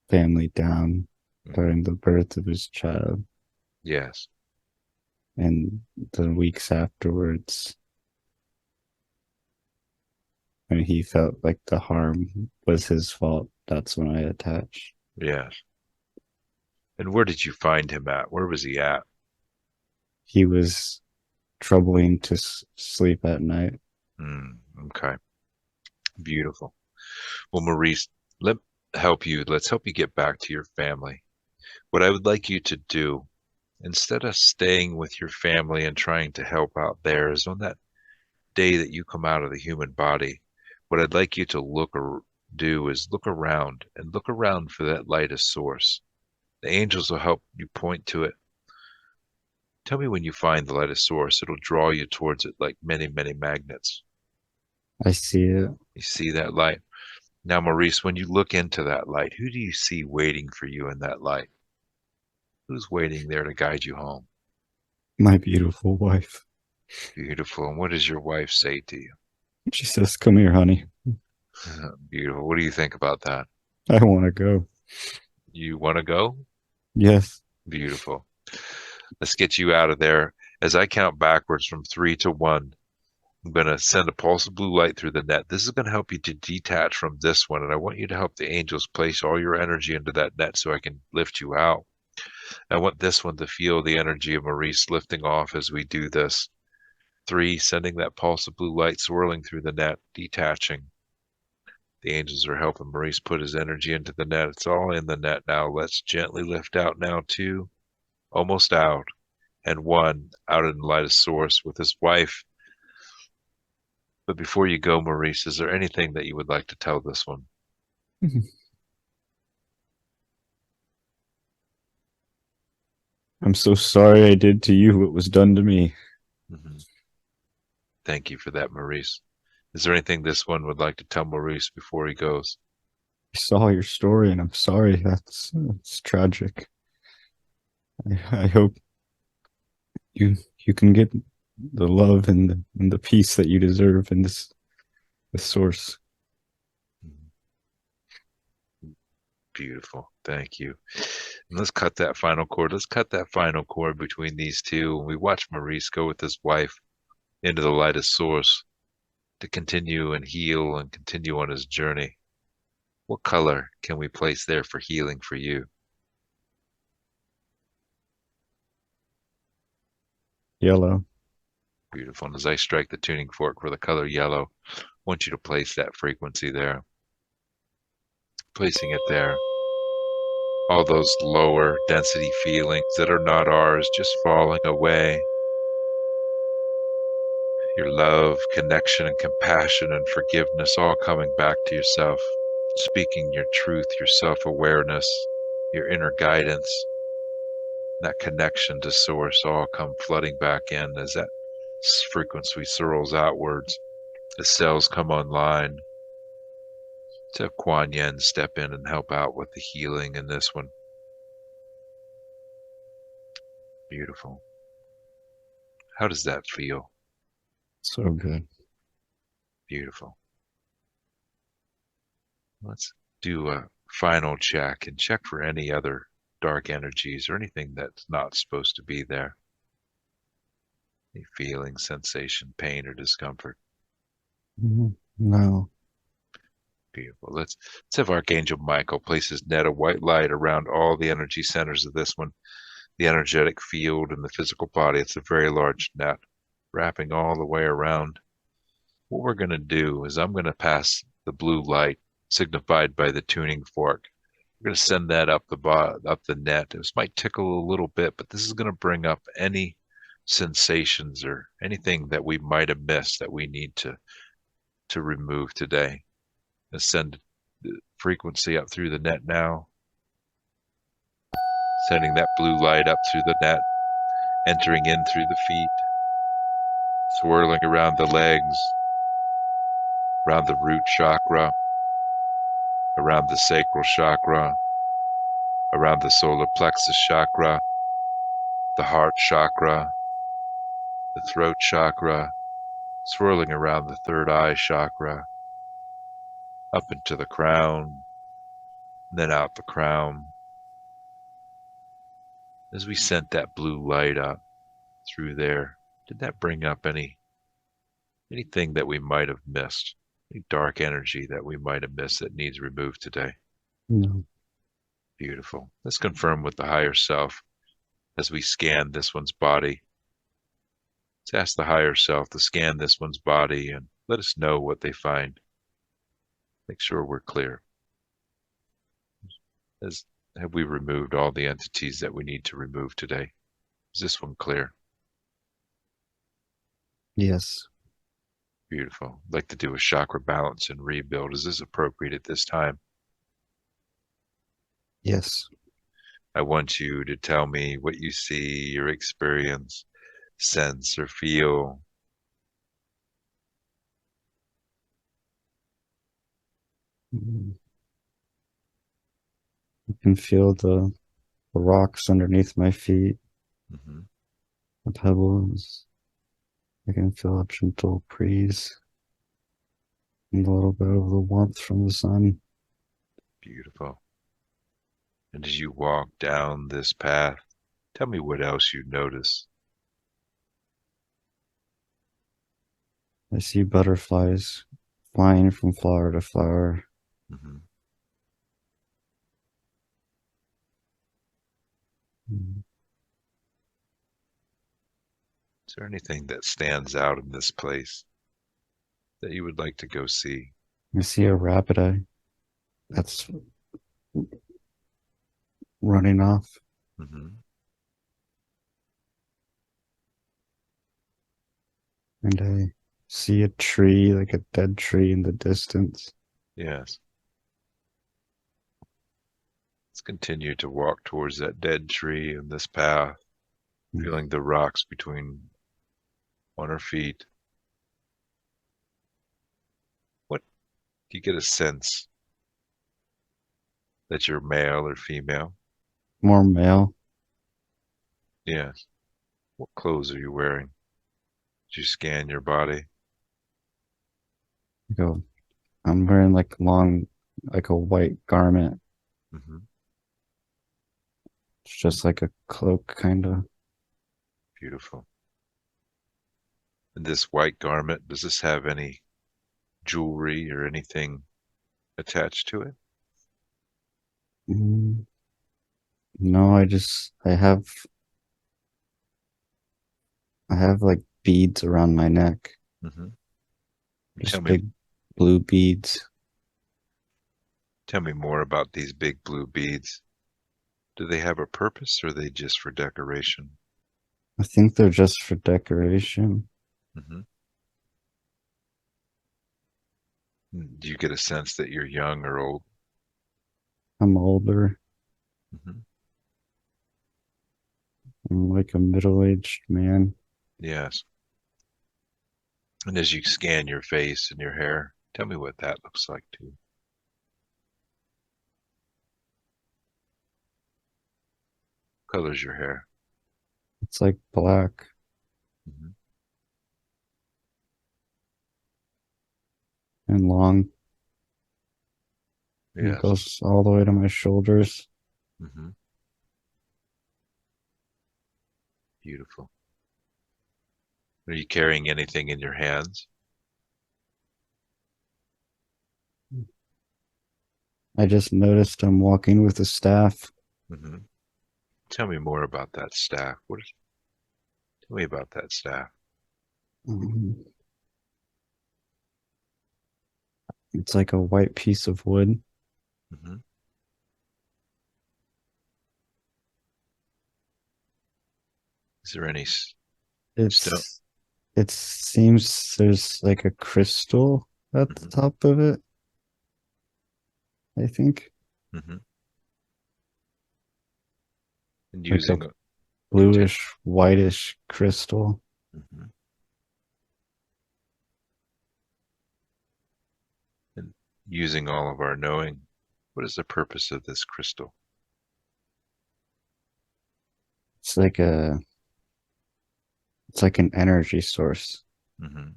family down during the birth of his child, Yes. and the weeks afterwards, when he felt like the harm was his fault, that's when I attached. Yes. And where did you find him at? Where was he at? He was troubling to sleep at night. Okay. Beautiful. Well, Maurice, let help you. Let's help you get back to your family. What I would like you to do, instead of staying with your family and trying to help out theirs, on that day that you come out of the human body, what I'd like you to look or do is look around and look around for that light as source. The angels will help you point to it. Tell me when you find the light as source. It'll draw you towards it like many, many magnets. I see it. You see that light. Now, Maurice, when you look into that light, who do you see waiting for you in that light? Who's waiting there to guide you home? My beautiful wife. Beautiful. And what does your wife say to you? She says, "Come here, honey. Beautiful. What do you think about that? I want to go." You want to go? Yes. Beautiful. Let's get you out of there. As I count backwards from 3 to 1, I'm going to send a pulse of blue light through the net. This is going to help you to detach from this one. And I want you to help the angels place all your energy into that net so I can lift you out. I want this one to feel the energy of Maurice lifting off as we do this. 3, sending that pulse of blue light swirling through the net, detaching. The angels are helping Maurice put his energy into the net. It's all in the net now. Let's gently lift out now. 2, almost out. And 1, out in the light of source with his wife. But before you go, Maurice, is there anything that you would like to tell this one? I'm so sorry I did to you what was done to me. Mm-hmm. Thank you for that, Maurice. Is there anything this one would like to tell Maurice before he goes? I saw your story and I'm sorry. That's tragic. I hope you can get the love and the peace that you deserve in this source. Beautiful. Thank you. And let's cut that final cord. Let's cut that final cord between these two. And we watch Maurice go with his wife into the light of source to continue and heal and continue on his journey. What color can we place there for healing for you? Yellow. Beautiful. And as I strike the tuning fork for the color yellow, I want you to place that frequency there. Placing it there. All those lower density feelings that are not ours just falling away. Your love, connection, and compassion and forgiveness all coming back to yourself. Speaking your truth, your self-awareness, your inner guidance. That connection to source all come flooding back in as that frequency swirls outwards. The cells come online. Let's have Kuan Yin step in and help out with the healing in this one. Beautiful. How does that feel? So good. Beautiful. Let's do a final check and check for any other dark energies or anything that's not supposed to be there. Any feeling, sensation, pain, or discomfort. No. Beautiful. Let's have Archangel Michael place his net of white light around all the energy centers of this one, the energetic field and the physical body. It's a very large net, wrapping all the way around. What we're going to do is I'm going to pass the blue light, signified by the tuning fork. We're going to send that up the net. This might tickle a little bit, but this is going to bring up any sensations or anything that we might have missed that we need to remove today. And send the frequency up through the net now. Sending that blue light up through the net, entering in through the feet, swirling around the legs, around the root chakra, around the sacral chakra, around the solar plexus chakra, the heart chakra, the throat chakra, swirling around the third eye chakra, up into the crown, then out the crown. As we sent that blue light up through there, did that bring up anything that we might have missed? Any dark energy that we might have missed that needs removed today? No. Beautiful. Let's confirm with the higher self as we scan this one's body. Let's ask the higher self to scan this one's body and let us know what they find. Make sure we're clear. Have we removed all the entities that we need to remove today? Is this one clear? Yes. Beautiful. I'd like to do a chakra balance and rebuild. Is this appropriate at this time? Yes. I want you to tell me what you see, your experience, sense, or feel. You can feel the rocks underneath my feet, Mm-hmm. the pebbles. I can feel a gentle breeze and a little bit of the warmth from the sun. Beautiful. And as you walk down this path, tell me what else you notice. I see butterflies flying from flower to flower. Mm-hmm. Mm. Is there anything that stands out in this place that you would like to go see? I see a rabbit that's running off. Mm-hmm. And I see a tree, like a dead tree in the distance. Yes. Let's continue to walk towards that dead tree in this path, feeling the rocks between on our feet. What do you get a sense that you're male or female? More male. Yes. What clothes are you wearing? Did you scan your body? I go, I'm wearing like like a white garment. Mm-hmm. It's just like a cloak, kind of. Beautiful. And this white garment, does this have any jewelry or anything attached to it? Mm, no, I have like beads around my neck. Mm-hmm. Just big blue beads. Tell me more about these big blue beads. Do they have a purpose or are they just for decoration? I think they're just for decoration. Mm-hmm. Do you get a sense that you're young or old? I'm older. Mm-hmm. I'm like a middle-aged man. Yes. And as you scan your face and your hair, tell me what that looks like too. Color's your hair? It's like black Hmm. and long and Yes. goes all the way to my shoulders. Hmm. Beautiful. Are you carrying anything in your hands? I just noticed I'm walking with a staff. Hmm. Tell me more about that staff. Tell me about that staff. Um, It's like a white piece of wood. Hmm. Is there any stone? It's it seems there's like a crystal at the Hmm. top of it, I think. Hmm. And Like a using intent. bluish, whitish crystal. Hmm. And using all of our knowing. What is the purpose of this crystal? It's like a it's like an energy source. Hmm.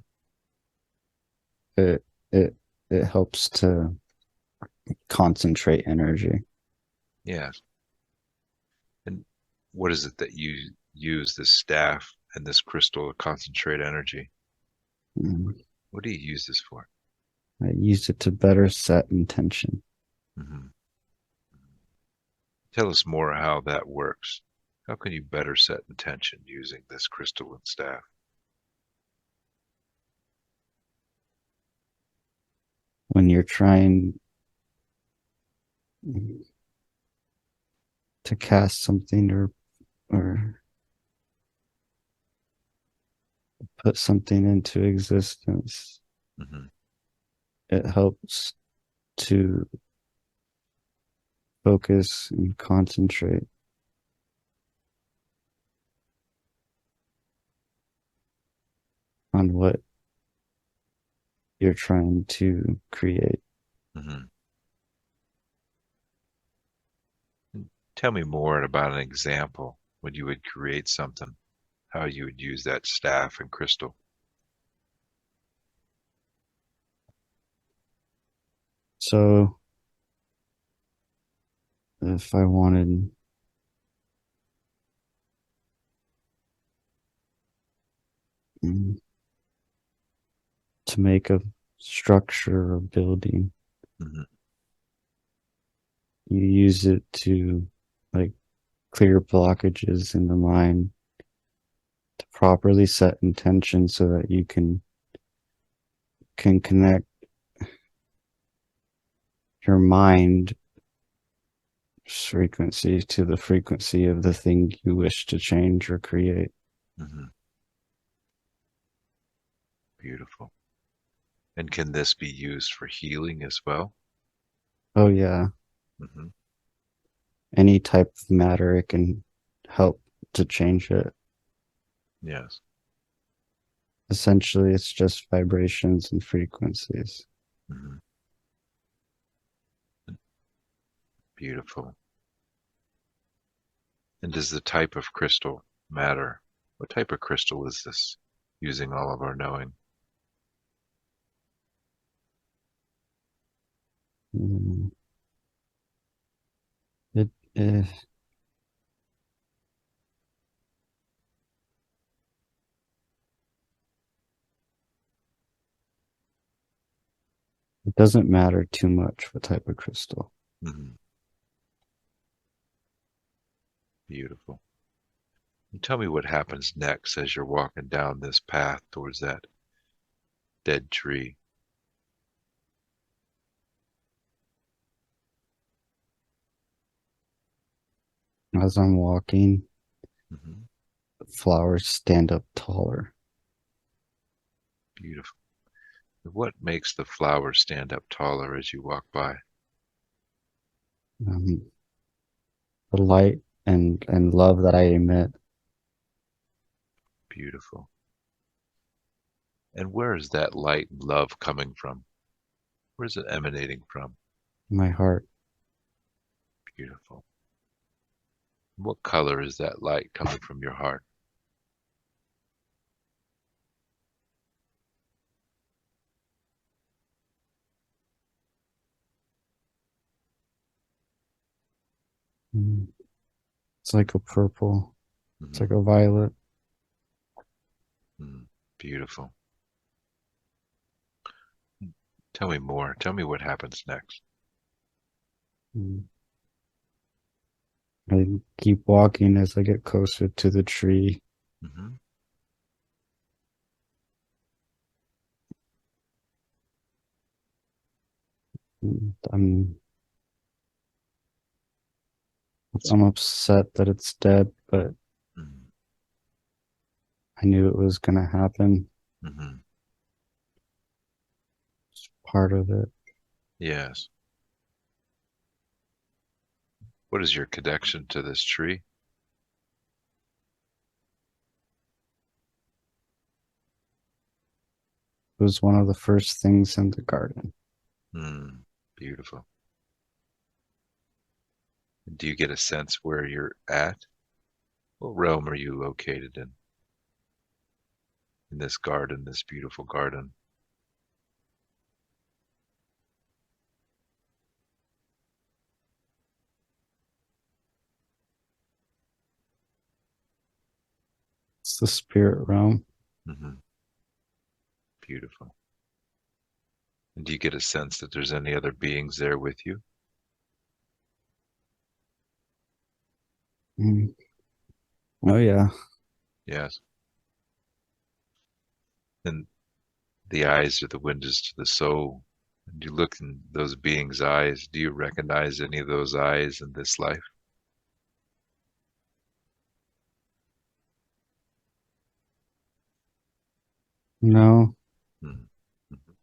It it it helps to concentrate energy. Yes. And what is it that you use this staff and this crystal to concentrate energy? Mm. What do you use this for? I use it to better set intention. Hmm. Tell us more how that works. How can you better set intention using this crystal and staff? When you're trying to cast something or put something into existence, Hmm. it helps to focus and concentrate on what you're trying to create. Hmm. Tell me more about an example when you would create something, how you would use that staff and crystal. So if I wanted mm, to make a structure or building, Hmm. you use it to like clear blockages in the mind to properly set intention so that you can connect your mind frequency to the frequency of the thing you wish to change or create. Hmm. Beautiful. And can this be used for healing as well? Oh yeah, Hmm. any type of matter, it can help to change it. Yes. Essentially, it's just vibrations and frequencies. Hmm. Beautiful. And does the type of crystal matter? What type of crystal is this? Using all of our knowing. Mm. It it doesn't matter too much what type of crystal. Hmm. Beautiful. And tell me what happens next as you're walking down this path towards that dead tree. As I'm walking, Hmm. flowers stand up taller. Beautiful. What makes the flowers stand up taller as you walk by? Um, the light and love that I emit, Beautiful. And where is that light and love coming from? Where is it emanating from? my heart. Beautiful. What color is that light coming from your heart? Mm. It's like a purple. It's Mm-hmm. like a violet. Mm. Beautiful. Tell me more. Tell me what happens next. Mm. I keep walking as I get closer to the tree. Mm-hmm. I'm I'm upset that it's dead, but Mm-hmm. I knew it was gonna happen. Mm-hmm. It's part of it. Yes. What is your connection to this tree? It was one of the first things in the garden. Mm. Beautiful. Do you get a sense where you're at? What realm are you located in? In this garden, this beautiful garden? It's the spirit realm. Mm-hmm. Beautiful. And do you get a sense that there's any other beings there with you? Mm. Oh yeah. Yes. And the eyes are the windows to the soul. And you look in those beings' eyes. Do you recognize any of those eyes in this life? No, Mm. Mhm.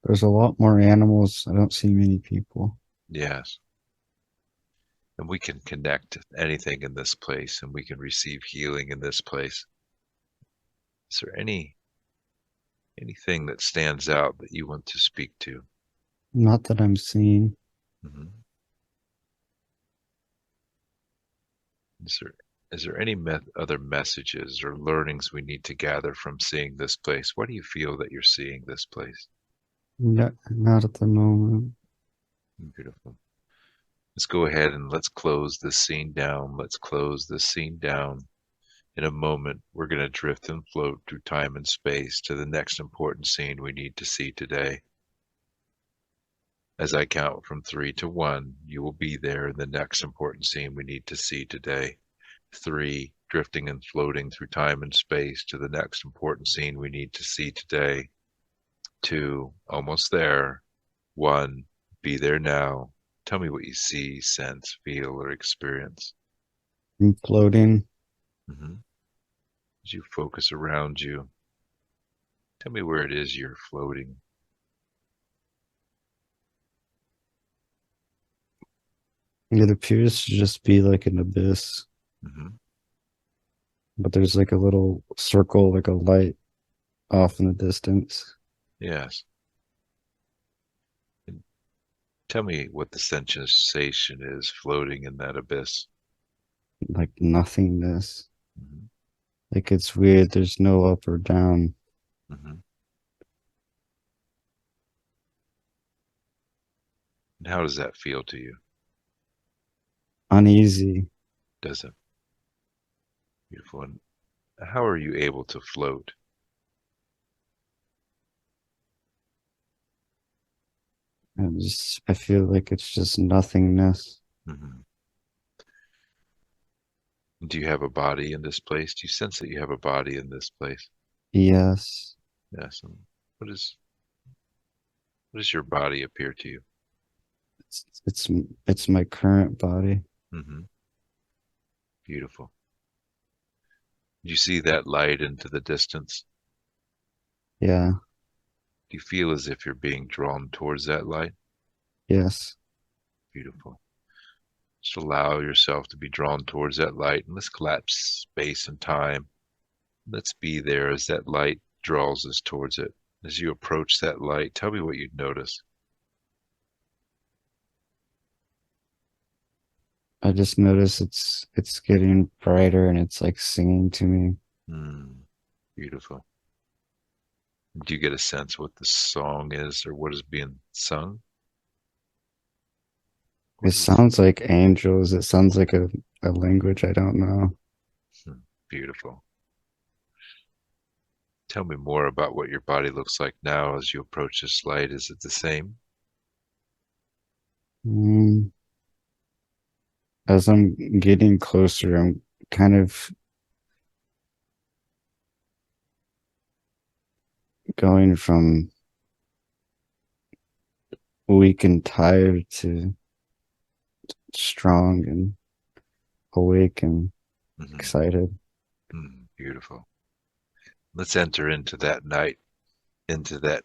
there's a lot more animals. I don't see many people. Yes. And we can connect to anything in this place and we can receive healing in this place. Is there anything that stands out that you want to speak to? Not that I'm seeing. Hmm. Is there is there any other messages or learnings we need to gather from seeing this place? Why do you feel that you're seeing this place? Not at the moment. Beautiful. Let's go ahead and let's close this scene down. Let's close this scene down. In a moment, we're going to drift and float through time and space to the next important scene we need to see today. As I count from 3 to 1, you will be there in the next important scene we need to see today. 3, drifting and floating through time and space to the next important scene we need to see today. 2, almost there. 1, be there now. Tell me what you see, sense, feel, or experience. I'm floating. Mm-hmm. As you focus around you, tell me where it is you're floating. It appears to just be like an abyss, Mm-hmm. but there's like a little circle, like a light off in the distance, Yes. And tell me what the sensation is floating in that abyss. like nothingness. Mm-hmm. Like it's weird. There's no up or down. Mm-hmm. And how does that feel to you? Uneasy. Does it? Beautiful. And how are you able to float? I feel like it's just nothingness. Mm-hmm. Do you have a body in this place? Do you sense that you have a body in this place? Yes. Yes. And what is what does your body appear to you? It's my current body. Mm-hmm. Beautiful. Do you see that light into the distance? Yeah. Do you feel as if you're being drawn towards that light? Yes. Beautiful. Just allow yourself to be drawn towards that light and let's collapse space and time. Let's be there as that light draws us towards it. As you approach that light, tell me what you'd notice. I just notice it's getting brighter and it's like singing to me. Mm, beautiful. Do you get a sense what the song is or what is being sung? It What is sounds like angels. It sounds like a language I don't know. beautiful? Tell me more about what your body looks like now as you approach this light. Is it the same? Mm, as I'm getting closer, I'm kind of going from weak and tired to strong and awake and Hmm. excited. Beautiful. Let's enter into that night, into that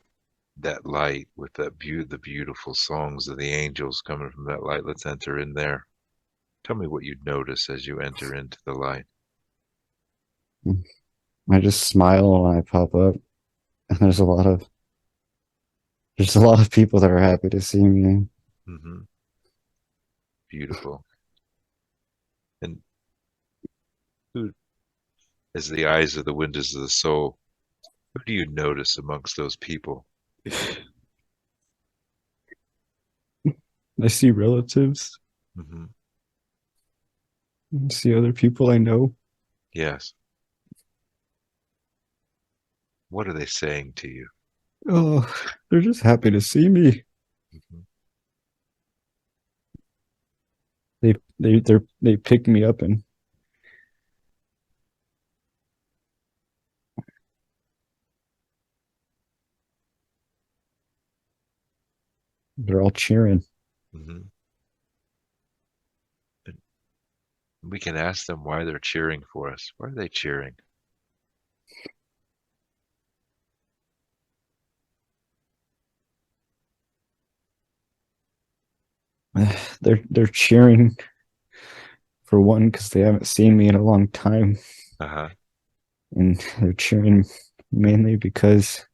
light with the beautiful songs of the angels coming from that light. Let's enter in there. Tell me what you notice as you enter into the light. I just smile when I pop up, and there's a lot of people that are happy to see me. Hmm. Beautiful. And who, as the eyes of the windows of the soul, who do you notice amongst those people? I see relatives, Hmm. I see other people I know. Yes. What are they saying to you? Oh, they're just happy to see me. Hmm. They pick me up and they're all cheering. Hmm. And we can ask them why they're cheering for us. Why are they cheering? They're cheering for one because they haven't seen me in a long time, Uh-huh. and they're cheering mainly because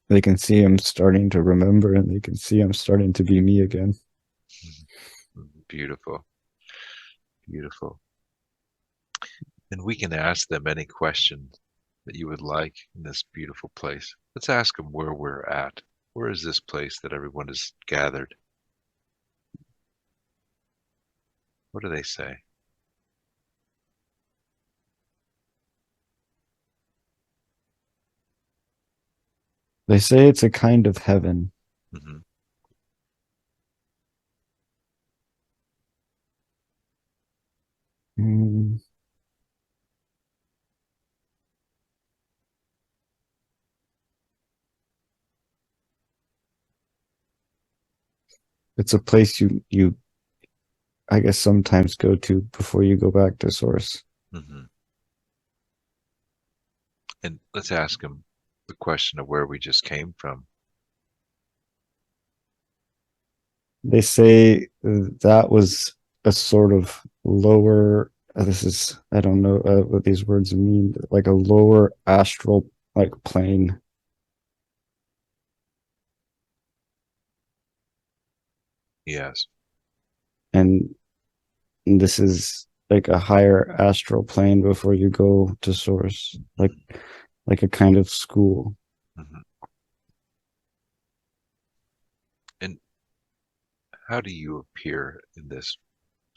they can see I'm starting to remember, and they can see I'm starting to be me again. Beautiful. Beautiful. And we can ask them any question that you would like in this beautiful place. Let's ask them where we're at. Where is this place that everyone is gathered? What do they say? They say it's a kind of heaven. Hmm. Mm, it's a place you I guess sometimes go to before you go back to source. Hmm. And let's ask them the question of where we just came from. They say that was a sort of lower. This is I don't know what these words mean. Like a lower astral like plane, Yes. and this is like a higher astral plane before you go to source, like a kind of school. Hmm. And how do you appear in this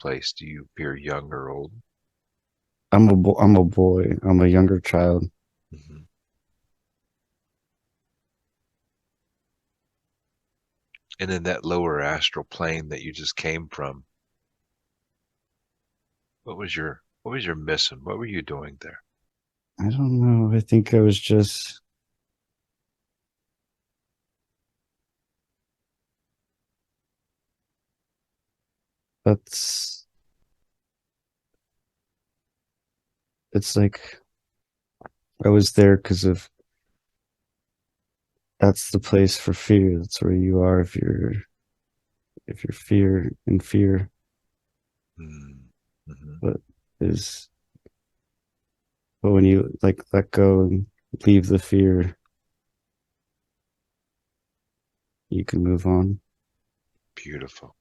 place? Do you appear young or old? I'm a boy. I'm a younger child. Hmm. And in that lower astral plane that you just came from, what was your mission? What were you doing there? I don't know. I think I was just that's it's like I was there because of that's the place for fear. That's where you are if you're fear, Mm-hmm. but is but when you like let go and leave the fear, you can move on. Beautiful.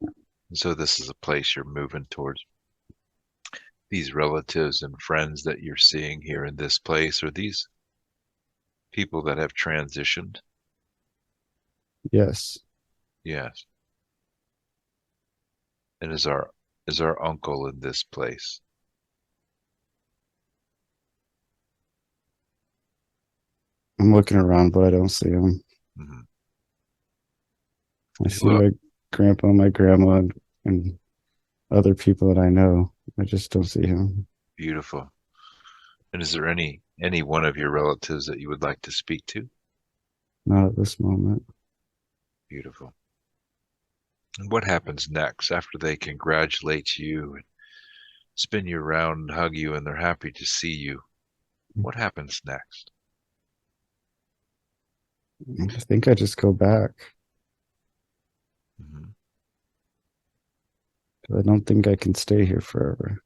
And so this is a place you're moving towards. These relatives and friends that you're seeing here in this place, are these people that have transitioned? Yes. Yes. And is our uncle in this place? I'm looking around, but I don't see him. Hmm. I And see my grandpa, my grandma, and other people that I know. I just don't see him. beautiful. And is there any one of your relatives that you would like to speak to? Not at this moment. Beautiful. And what happens next after they congratulate you and spin you around and hug you and they're happy to see you? What happens next? I think I just go back. Hmm. I don't think I can stay here forever.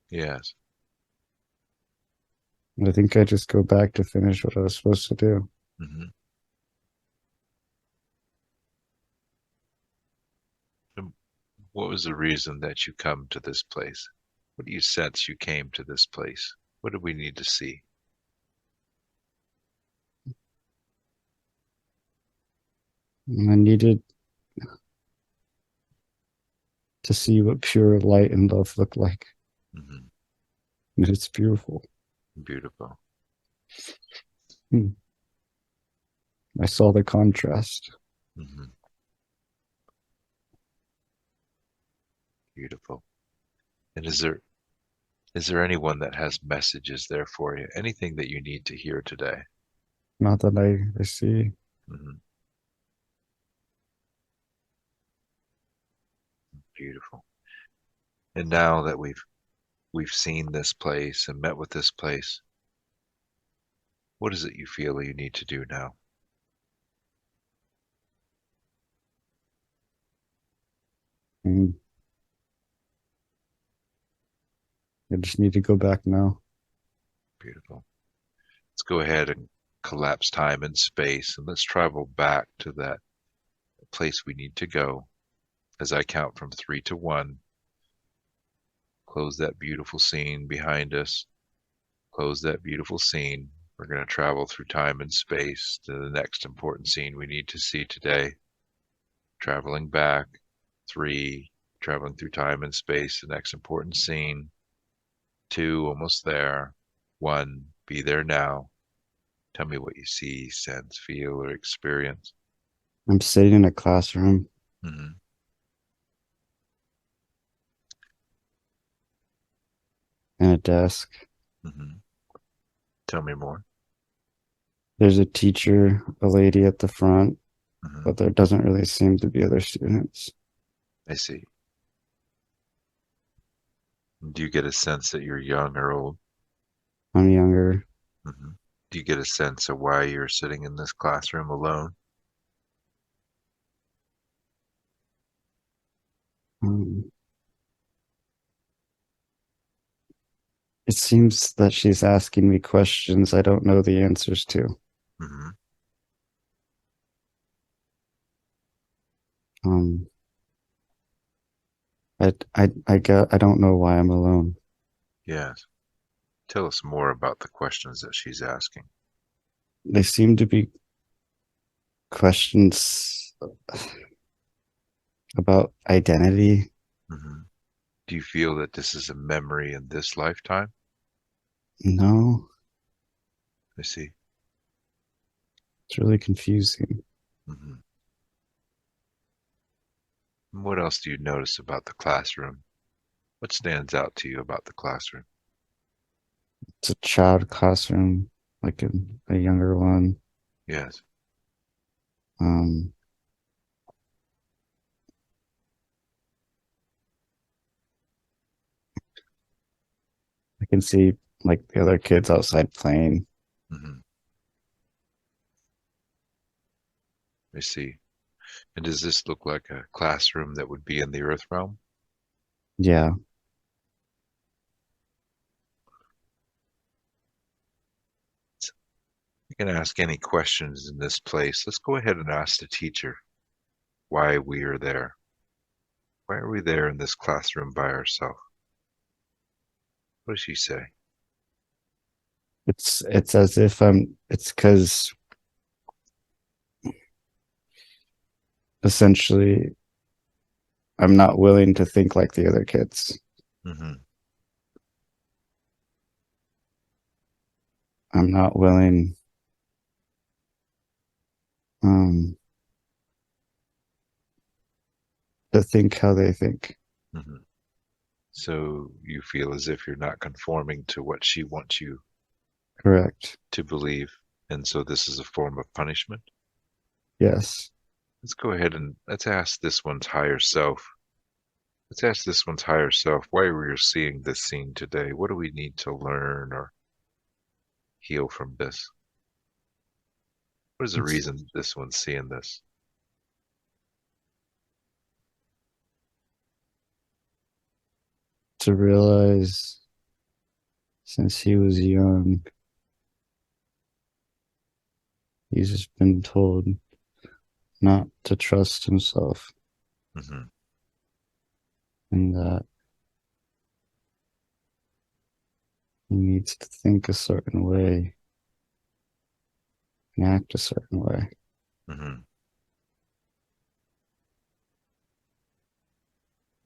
Yes. I think I just go back to finish what I was supposed to do. Hmm. What was the reason that you come to this place? What do you sense you came to this place? What do we need to see? And I needed to see what pure light and love look like. Hmm. And it's beautiful. Beautiful. Hmm. I saw the contrast. Hmm. Beautiful. And is there anyone that has messages there for you? Anything that you need to hear today? Not that I see. Hmm. Beautiful. And now that we've seen this place and met with this place, what is it you feel you need to do now? And I just need to go back now. Beautiful. Let's go ahead and collapse time and space and let's travel back to that place we need to go. As I count from 3 to 1, close that beautiful scene behind us. Close that beautiful scene. We're going to travel through time and space to the next important scene we need to see today. Traveling back. 3, traveling through time and space, the next important scene. 2, almost there. 1, be there now. Tell me what you see, sense, feel, or experience. I'm sitting in a classroom Hmm. and a desk. Hmm. Tell me more. There's a teacher, a lady at the front, Hmm. but there doesn't really seem to be other students. I see. Do you get a sense that you're young or old? I'm younger. Hmm. Do you get a sense of why you're sitting in this classroom alone? Um, it seems that she's asking me questions I don't know the answers to. Hmm. Um, I don't know why I'm alone. Yes. Tell us more about the questions that she's asking. They seem to be questions about identity. Hmm. Do you feel that this is a memory in this lifetime? No, I see. it's really confusing. Hmm. What else do you notice about the classroom? What stands out to you about the classroom? It's a child classroom, like a younger one. Yes. Um, I can see like the other kids outside playing. Hmm. I see. And does this look like a classroom that would be in the earth realm? Yeah, You can ask any questions in this place. Let's go ahead and ask the teacher. why we are there. Why are we there in this classroom by ourselves? What does she say? It's as if it's because essentially I'm not willing to think like the other kids. Mm-hmm. I'm not willing um to think how they think. Mm-hmm. So you feel as if you're not conforming to what she wants you Correct. to believe, and so this is a form of punishment. Yes. Let's go ahead and let's ask this one's higher self. Let's ask this one's higher self why we're seeing this scene today. What do we need to learn or heal from this? What is the It's reason this one's seeing this? to realize since he was young, he's just been told not to trust himself Mm-hmm. and that he needs to think a certain way and act a certain way Mm-hmm.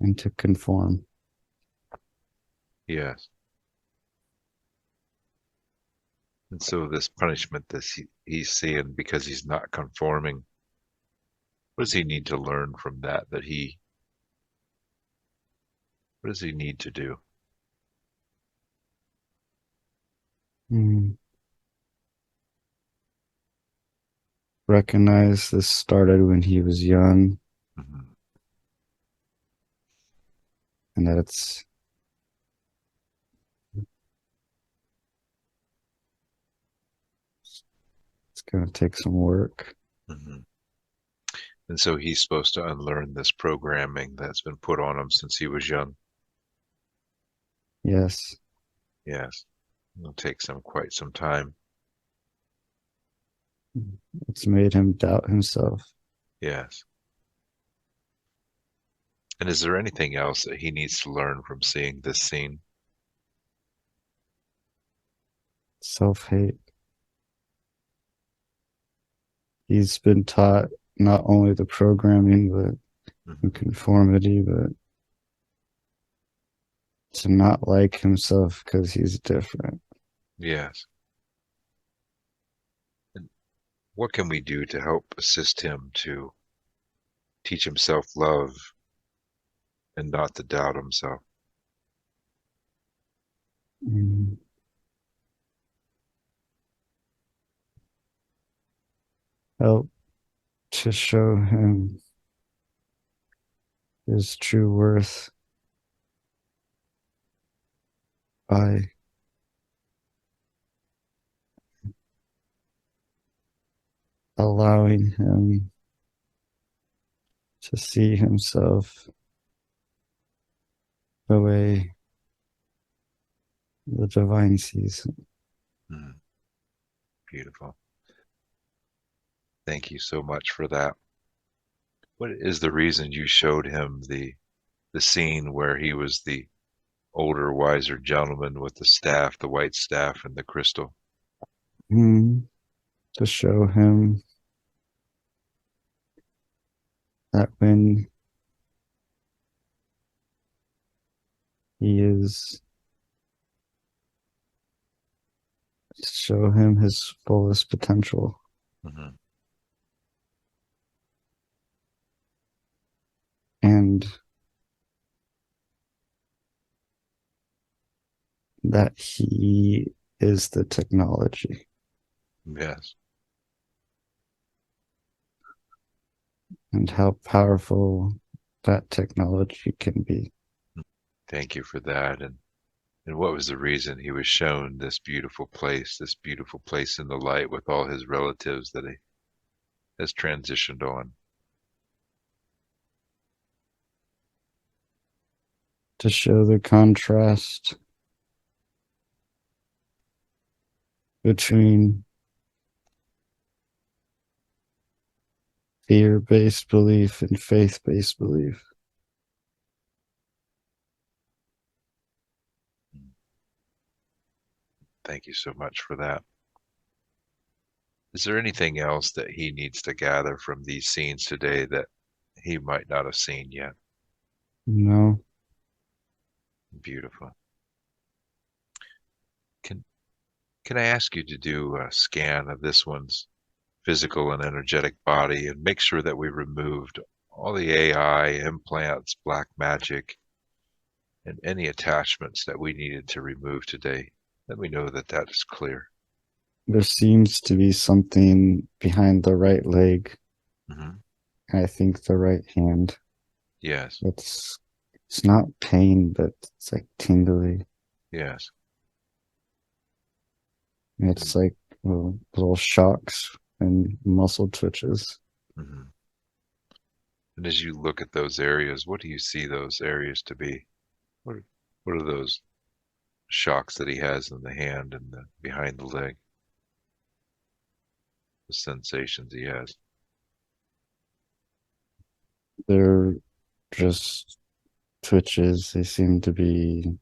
and to conform. Yes. And so this punishment that he's seeing because he's not conforming, what does he need to learn from that? What does he need to do? Mm. Recognize this started when he was young Mm-hmm. and that it's going to take some work. Mm-hmm. And so he's supposed to unlearn this programming that's been put on him since he was young. Yes. Yes. It'll take quite some time. It's made him doubt himself. Yes. And is there anything else that he needs to learn from seeing this scene? Self-hate. He's been taught not only the programming, but Mm-hmm. conformity, but to not like himself because he's different. Yes. And what can we do to help assist him to teach himself love and not to doubt himself? Mm. Help to show him his true worth by allowing him to see himself the way the divine sees him. Mm, beautiful. Thank you so much for that. What is the reason you showed him the scene where he was the older, wiser gentleman with the staff, the white staff and the crystal? To show him that when he is, to show him his fullest potential Mm-hmm. and that he is the technology Yes. and how powerful that technology can be. Thank you for that. And what was the reason he was shown this beautiful place in the light with all his relatives that he has transitioned on? To show the contrast between fear-based belief and faith-based belief. Thank you so much for that. Is there anything else that he needs to gather from these scenes today that he might not have seen yet? No, Beautiful. Can can I ask you to do a scan of this one's physical and energetic body and make sure that we removed all the AI, implants, black magic, and any attachments that we needed to remove today? Let me know that that is clear. there seems to be something behind the right leg, Hmm. and I think the right hand. Yes, It's not pain, but it's like tingly. yes. It's like little shocks and muscle twitches. Hmm. And as you look at those areas, what do you see those areas to be? What are, what are those shocks that he has in the hand and behind the leg? The sensations he has. They're just twitches. They seem to be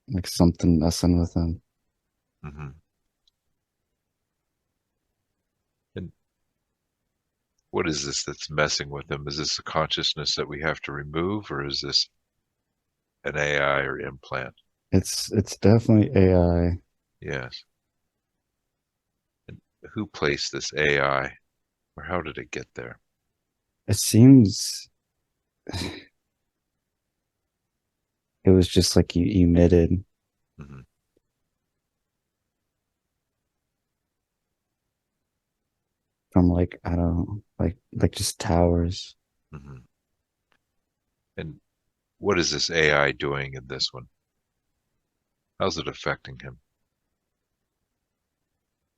like something messing with them. Hmm. And what is this that's messing with him? Is this a consciousness that we have to remove, or is this an AI or implant? It's definitely AI. Yes. And who placed this AI, or how did it get there? It seems it was just like you emitted Hmm. from like I don't know, like just towers. Hmm. And what is this AI doing in this one? How's it affecting him?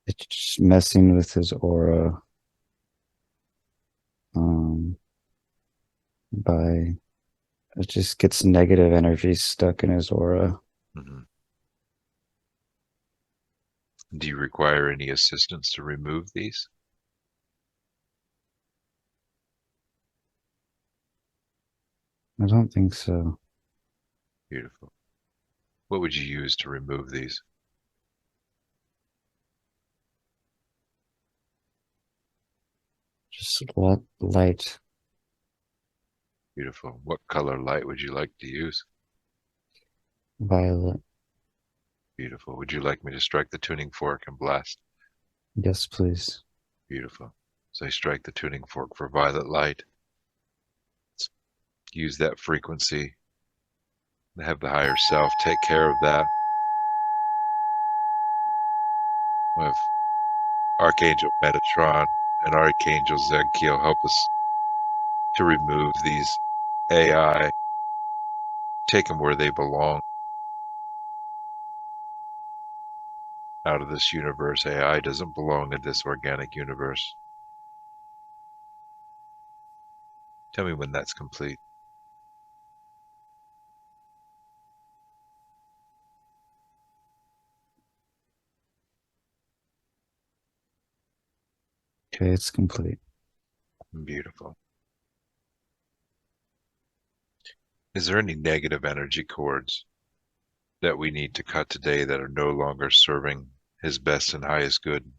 It's just messing with his aura um by it just gets negative energy stuck in his aura. Hmm. Do you require any assistance to remove these? I don't think so. Beautiful. What would you use to remove these? Just what light, Beautiful. What color light would you like to use? violet. Beautiful. Would you like me to strike the tuning fork and blast? Yes, please. Beautiful. So I strike the tuning fork for violet light. Let's use that frequency and have the higher self take care of that. We have Archangel Metatron and Archangel Zedkiel help us to remove these AI, take them where they belong out of this universe. AI doesn't belong in this organic universe. Tell me when that's complete. Okay, it's complete. Beautiful. Is there any negative energy cords that we need to cut today that are no longer serving his best and highest good?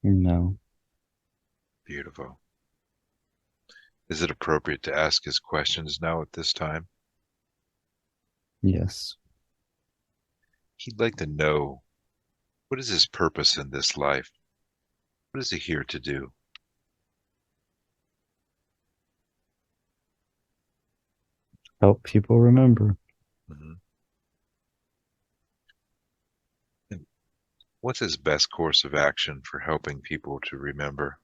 No. Beautiful. Is it appropriate to ask his questions now at this time? Yes. He'd like to know, what is his purpose in this life? What is he here to do? Help people remember. Mhm. And what's his best course of action for helping people to remember?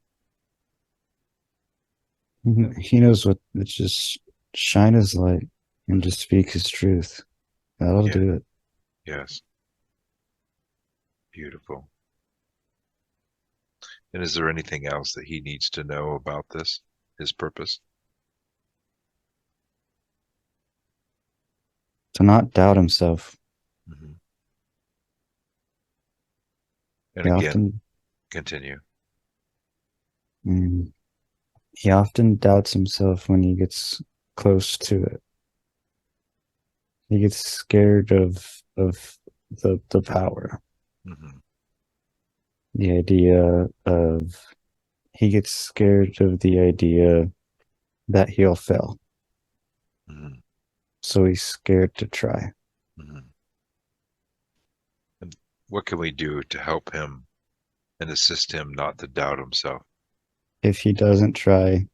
He knows what it's just shine his light and Mhm. just speak his truth. That'll Yeah, do it. yes, beautiful. And is there anything else that he needs to know about this, his purpose? to not doubt himself. Mm-hmm. And He again, often, continue. mm, he often doubts himself when he gets close to it. He gets scared of the power. Mm-hmm. The idea of he gets scared of the idea that he'll fail. Mm-hmm. So he's scared to try. Mm-hmm. And what can we do to help him and assist him not to doubt himself? If he doesn't try,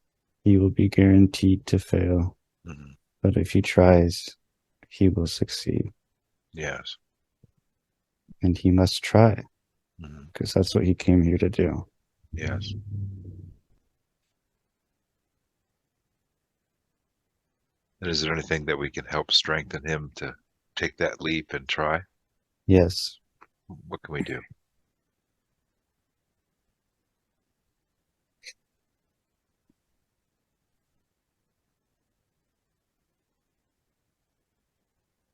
he will be guaranteed to fail. Mm-hmm. But if he tries, he will succeed. Yes. And he must try Mm-hmm. because that's what he came here to do. Yes. And is there anything that we can help strengthen him to take that leap and try? Yes. What can we do?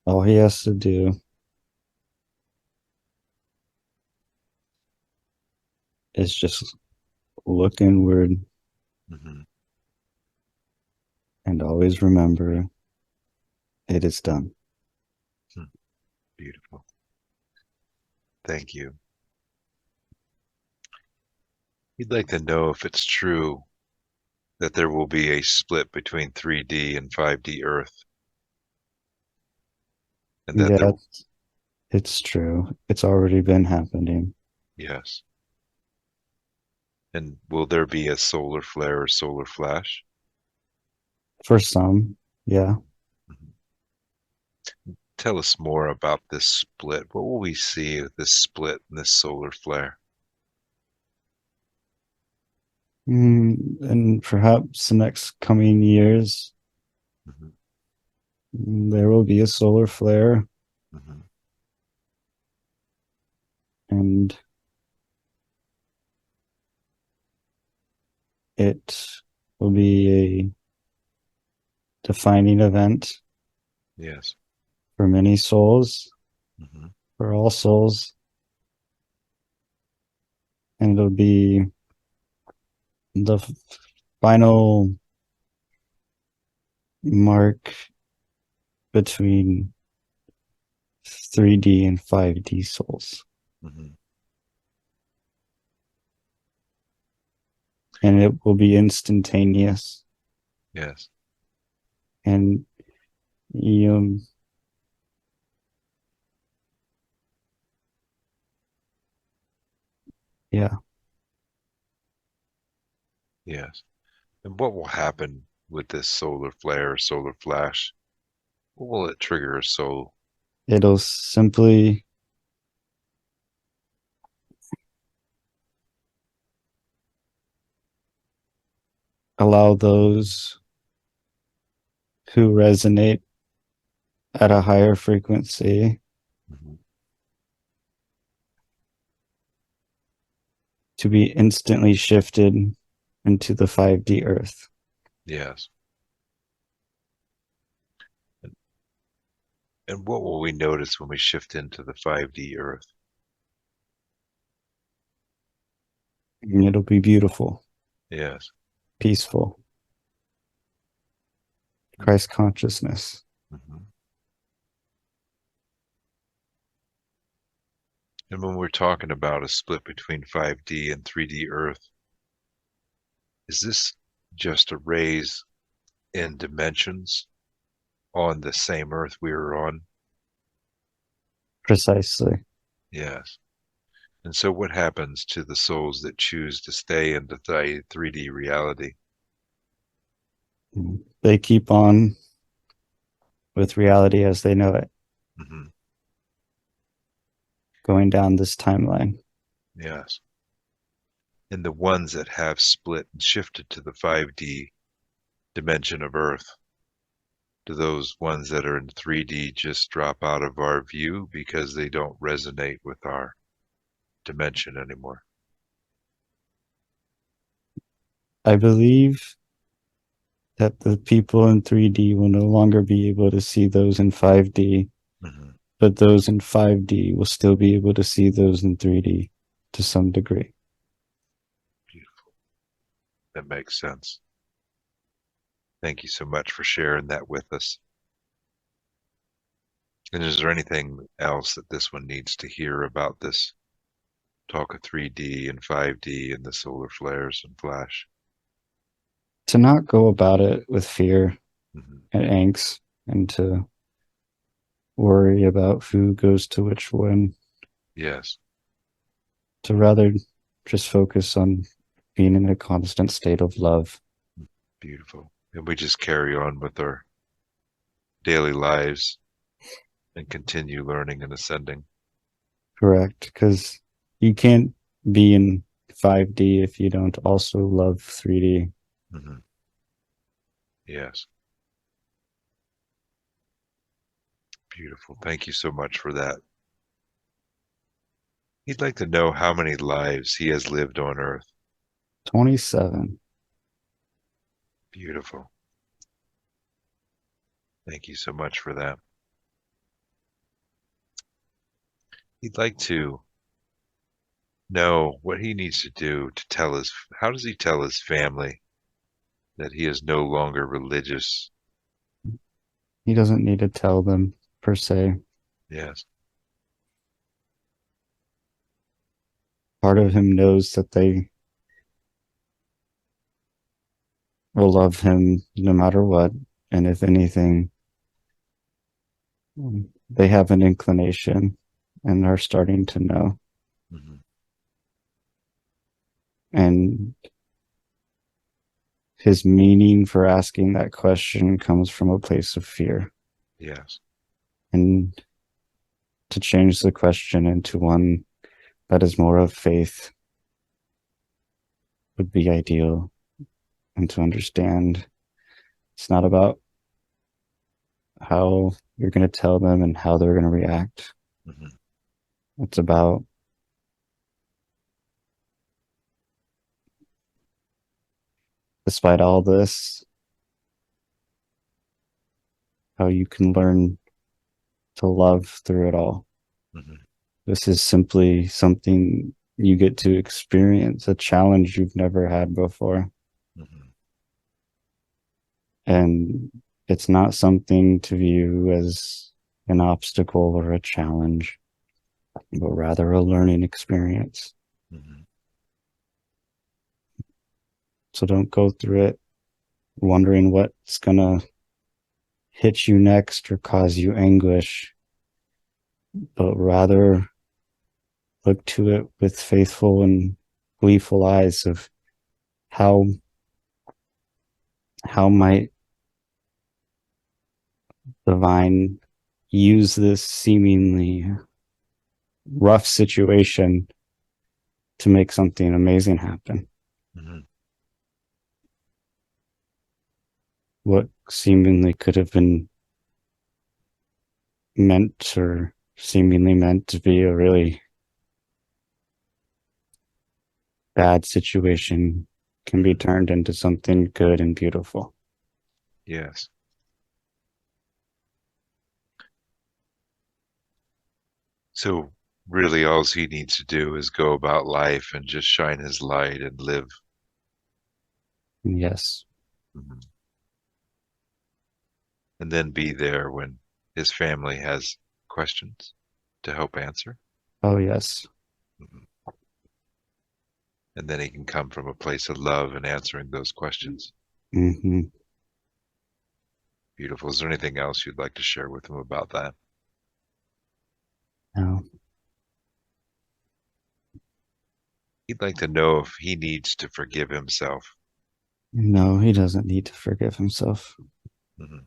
All he has to do is just look inward Mm-hmm. and always remember it is done. Beautiful. Thank you. He'd like to know if it's true that there will be a split between 3D and 5D Earth, and that there, Yeah, it's true. It's already been happening. yes. And will there be a solar flare or solar flash? For some, yeah. Mhm. Tell us more about this split. What will we see with this split and this solar flare? And perhaps the next coming years, Hmm. there will be a solar flare Hmm. and it will be a defining event Yes. for many souls, Hmm. for all souls, and it'll be the final mark between 3D and 5D souls. Hmm. And it will be instantaneous. Yes. And you yeah, Yes. And what will happen with this solar flare or solar flash? What will it trigger a soul? it'll simply allow those who resonate at a higher frequency Hmm. to be instantly shifted into the 5D earth. Yes. And, and what will we notice when we shift into the 5D Earth? And it'll be beautiful, Yes. peaceful, Christ consciousness. Hmm. And when we're talking about a split between 5D and 3D Earth, is this just a raise in dimensions on the same Earth we were on? Precisely. Yes. And so what happens to the souls that choose to stay in the 3D reality? They keep on with reality as they know it, Hmm. going down this timeline. Yes. And the ones that have split and shifted to the 5D dimension of Earth, do those ones that are in 3D just drop out of our view because they don't resonate with our dimension anymore? I believe that the people in 3D will no longer be able to see those in 5D, Hmm. but those in 5D will still be able to see those in 3D to some degree. Beautiful. That makes sense. Thank you so much for sharing that with us. And is there anything else that this one needs to hear about this talk of 3D and 5D and the solar flares and flash? To not go about it with fear Hmm. and angst and to worry about who goes to which one, Yes, to rather just focus on being in a constant state of love. beautiful. And we just carry on with our daily lives and continue learning and ascending. Correct. Because you can't be in 5D if you don't also love 3D. Hmm. Yes, beautiful. Thank you so much for that. He'd like to know how many lives he has lived on Earth. 27. Beautiful. Thank you so much for that. He'd like to know what he needs to do to tell his, how does he tell his family that he is no longer religious? He doesn't need to tell them per se. Yes. Part of him knows that they will love him no matter what. And if anything, they have an inclination and are starting to know. Hmm. And his meaning for asking that question comes from a place of fear. Yes. And to change the question into one that is more of faith would be ideal. And to understand it's not about how you're going to tell them and how they're going to react. Hmm. It's about despite all this, how you can learn to love through it all. Hmm. This is simply something you get to experience, a challenge you've never had before. Hmm. And it's not something to view as an obstacle or a challenge, but rather a learning experience. Hmm. So don't go through it wondering what's going to hit you next or cause you anguish, but rather look to it with faithful and gleeful eyes of how might divine use this seemingly rough situation to make something amazing happen. Hmm. What seemingly could have been meant or seemingly meant to be a really bad situation can be turned into something good and beautiful. Yes. So really all he needs to do is go about life and just shine his light and live. And yes. Hmm. And then be there when his family has questions to help answer. Oh, yes. Hmm. And then he can come from a place of love and answering those questions. Mm-hmm. Beautiful. Is there anything else you'd like to share with him about that? No, He'd like to know if he needs to forgive himself. no, he doesn't need to forgive himself. Hmm.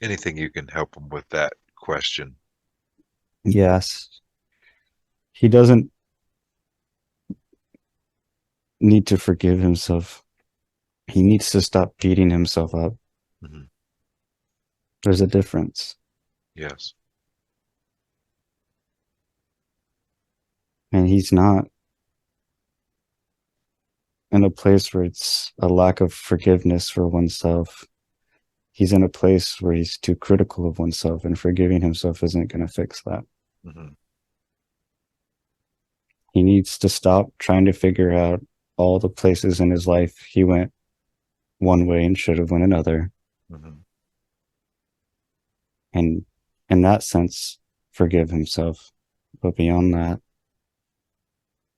Anything you can help him with that question. Yes. He doesn't need to forgive himself. He needs to stop beating himself up. Hmm. There's a difference. Yes. And he's not in a place where it's a lack of forgiveness for oneself. He's in a place where he's too critical of oneself, and forgiving himself isn't going to fix that. Mm-hmm. He needs to stop trying to figure out all the places in his life he went one way and should have went another. Mm-hmm. And in that sense, forgive himself. But beyond that,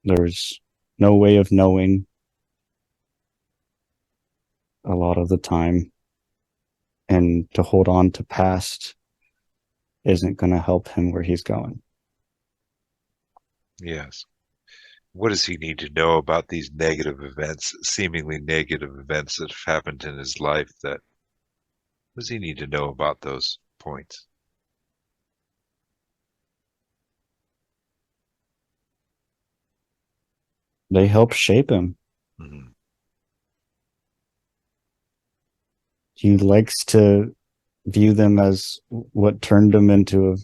there's no way of knowing a lot of the time. And to hold on to past isn't going to help him where he's going. Yes. What does he need to know about these negative events, seemingly negative events that have happened in his life? What does he need to know about those points? They help shape him. Mm-hmm. He likes to view them as what turned him into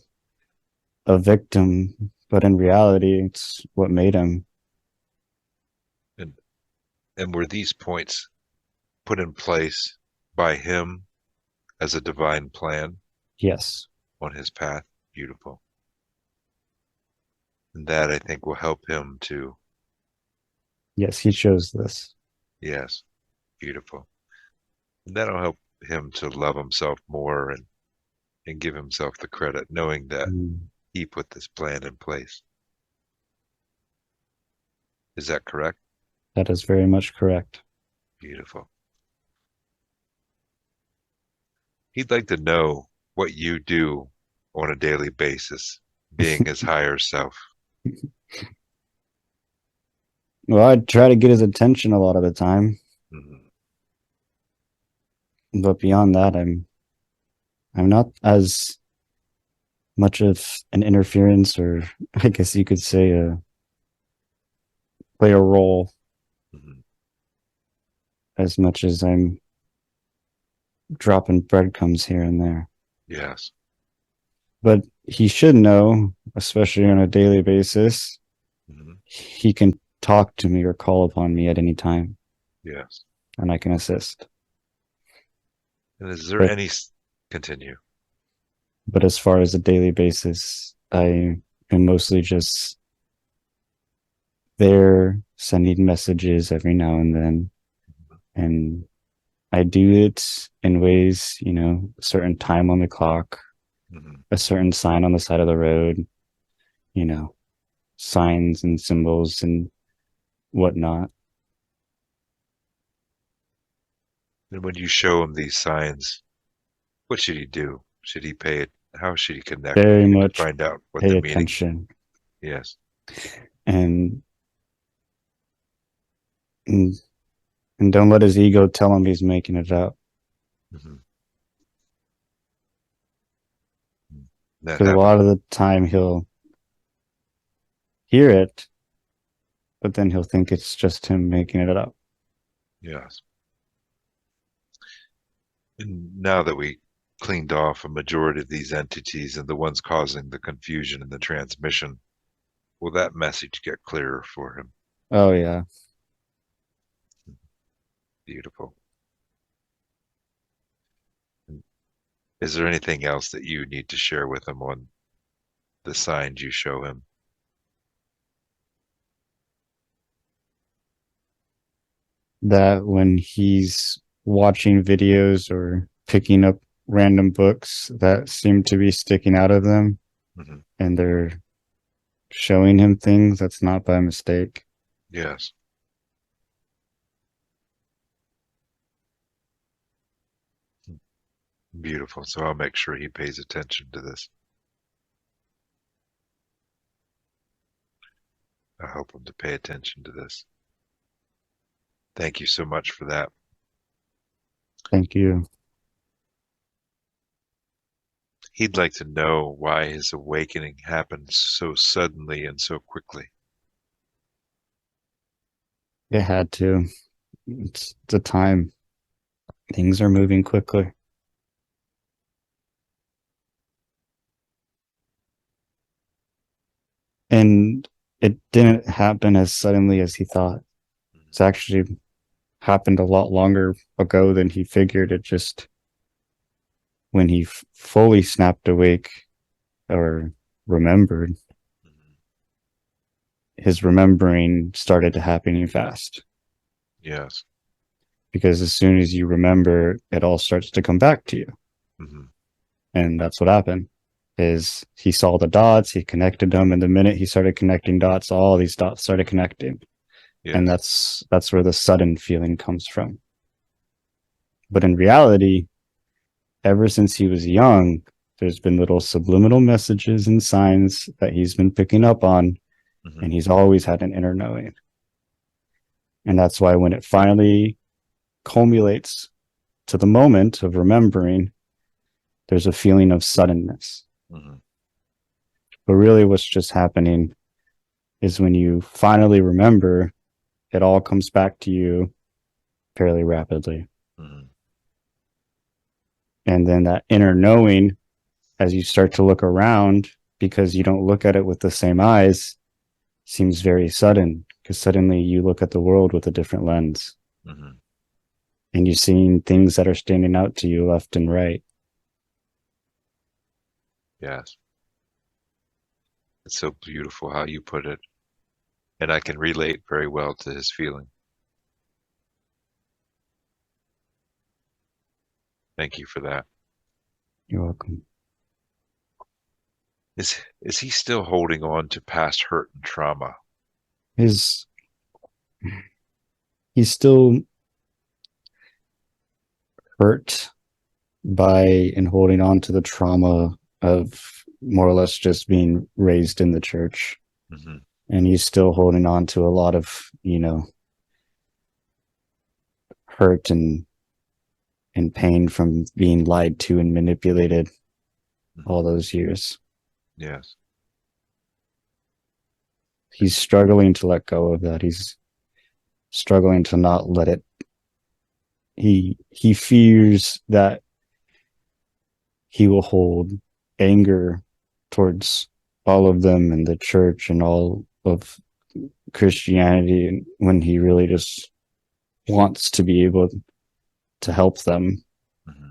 a victim, but in reality, it's what made him. And were these points put in place by him as a divine plan Yes. on his path? Beautiful. And that, I think, will help him to, Yes, he chose this. yes, beautiful. And that'll help him to love himself more and give himself the credit, knowing that Mm, he put this plan in place. Is that correct? that is very much correct. Beautiful. He'd like to know what you do on a daily basis, being his higher self. Well, I try to get his attention a lot of the time, Mm-hmm. but beyond that, I'm not as much of an interference, or I guess you could say, play a role Mm-hmm. as much as I'm dropping breadcrumbs here and there. Yes. But he should know, especially on a daily basis, Mm-hmm. he can talk to me or call upon me at any time, Yes. and I can assist. And is there But any continue? but as far as a daily basis, I am mostly just there sending messages every now and then, and I do it in ways, a certain time on the clock, Mm-hmm. a certain sign on the side of the road, you know, signs and symbols and whatnot. And when you show him these signs, what should he do? Should he pay it? How should he connect with Very you to much find out what pay the meaning? attention, Yes. and and, and don't let his ego tell him he's making it up. Mm-hmm. That Because a happens. lot of the time he'll hear it, but then he'll think it's just him making it up. Yes. And now that we cleaned off a majority of these entities and the ones causing the confusion and the transmission, will that message get clearer for him? Oh yeah. Beautiful. Is there anything else that you need to share with him on the signs you show him? That when he's watching videos or picking up random books that seem to be sticking out of them Mm-hmm. and they're showing him things, that's not by mistake. Yes. Beautiful. So I'll make sure he pays attention to this. I'll help him to pay attention to this. Thank you so much for that. Thank you. He'd like to know why his awakening happened so suddenly and so quickly. It had to. It's the time. Things are moving quickly. And it didn't happen as suddenly as he thought. It's actually happened a lot longer ago than he figured. It just, when he fully snapped awake or remembered, Mhm. his remembering started to happening fast. Yes. Because as soon as you remember, it all starts to come back to you. Hmm. And that's what happened. Is he saw the dots, he connected them, and the minute he started connecting dots, all these dots started connecting. And Yes. that's where the sudden feeling comes from. But in reality, ever since he was young, there's been little subliminal messages and signs that he's been picking up on, Hmm. and he's always had an inner knowing. And that's why when it finally culminates to the moment of remembering, there's a feeling of suddenness. Hmm. But really, what's just happening is when you finally remember, it all comes back to you fairly rapidly. Hmm. And then that inner knowing, as you start to look around, because you don't look at it with the same eyes, seems very sudden, because suddenly you look at the world with a different lens, Hmm. and you're seeing things that are standing out to you left and right. Yes. It's so beautiful how you put it. And I can relate very well to his feeling. Thank you for that. You're welcome. Is he still holding on to past hurt and trauma? His He's still hurt by and holding on to the trauma of more or less just being raised in the church. Hmm. And he's still holding on to a lot of, hurt and pain from being lied to and manipulated all Hmm. those years. Yes. He's struggling to let go of that. He's struggling to not let it. He fears that he will hold anger towards all of them and the church and all of Christianity when he really just wants to be able to help them. Hmm.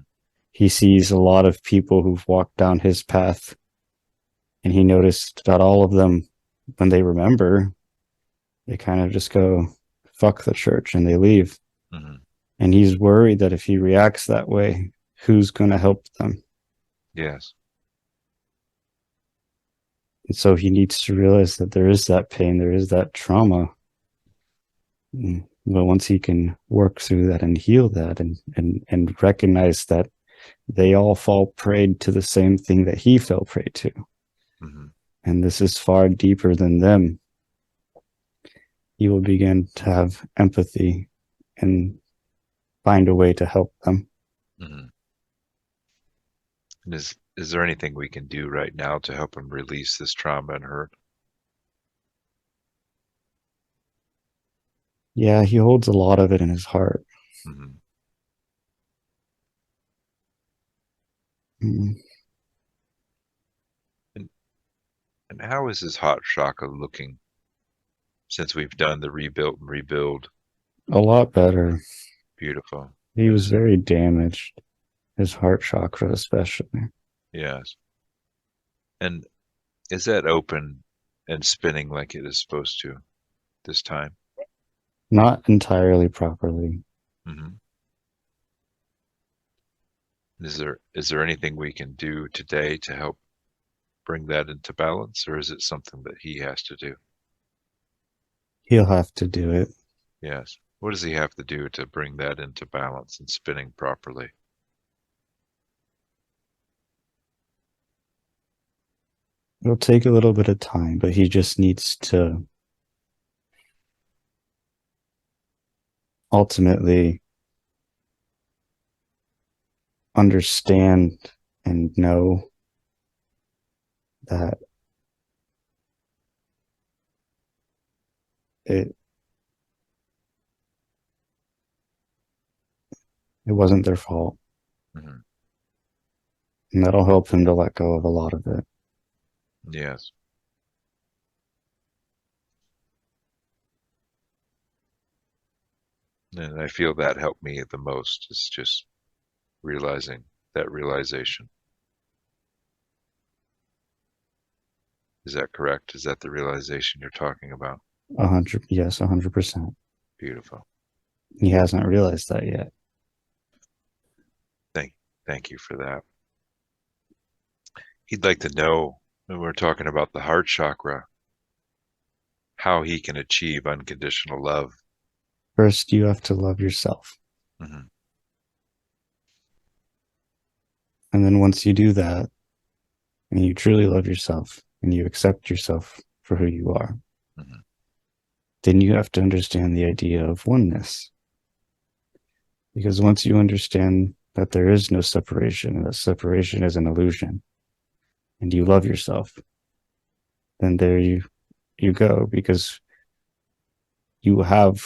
He sees a lot of people who've walked down his path, and he noticed that all of them, when they remember, they kind of just go, fuck the church, and they leave. Hmm. And he's worried that if he reacts that way, who's going to help them? Yes. And so he needs to realize that there is that pain, there is that trauma. But once he can work through that and heal that and recognize that they all fall prey to the same thing that he fell prey to, Hmm. and this is far deeper than them, he will begin to have empathy and find a way to help them. Hmm. And is there anything we can do right now to help him release this trauma and hurt? Yeah, he holds a lot of it in his heart. Hmm. Mm. And and how is his hot chakra looking since we've done the rebuilt and rebuild? A lot better. Beautiful. He And was is it, very damaged, his heart chakra especially. yes. And is that open and spinning like it is supposed to this time? Not entirely properly. Hmm. Is there anything we can do today to help bring that into balance, or is it something that he has to do? He'll have to do it. Yes. What does he have to do to bring that into balance and spinning properly? It'll take a little bit of time, but he just needs to ultimately understand and know that it it wasn't their fault. Hmm. And that'll help him to let go of a lot of it. Yes. And I feel that helped me the most. It's just realizing that realization. Is that correct? Is that the realization you're talking about? 100, yes, 100%. Beautiful. He hasn't realized that yet. Thank, thank you for that. He'd like to know, when we're talking about the heart chakra, how he can achieve unconditional love. First, you have to love yourself. Mm-hmm. And then once you do that, and you truly love yourself, and you accept yourself for who you are, Mm-hmm. then you have to understand the idea of oneness. Because once you understand that there is no separation, and that separation is an illusion, and you love yourself, then there you go, because you have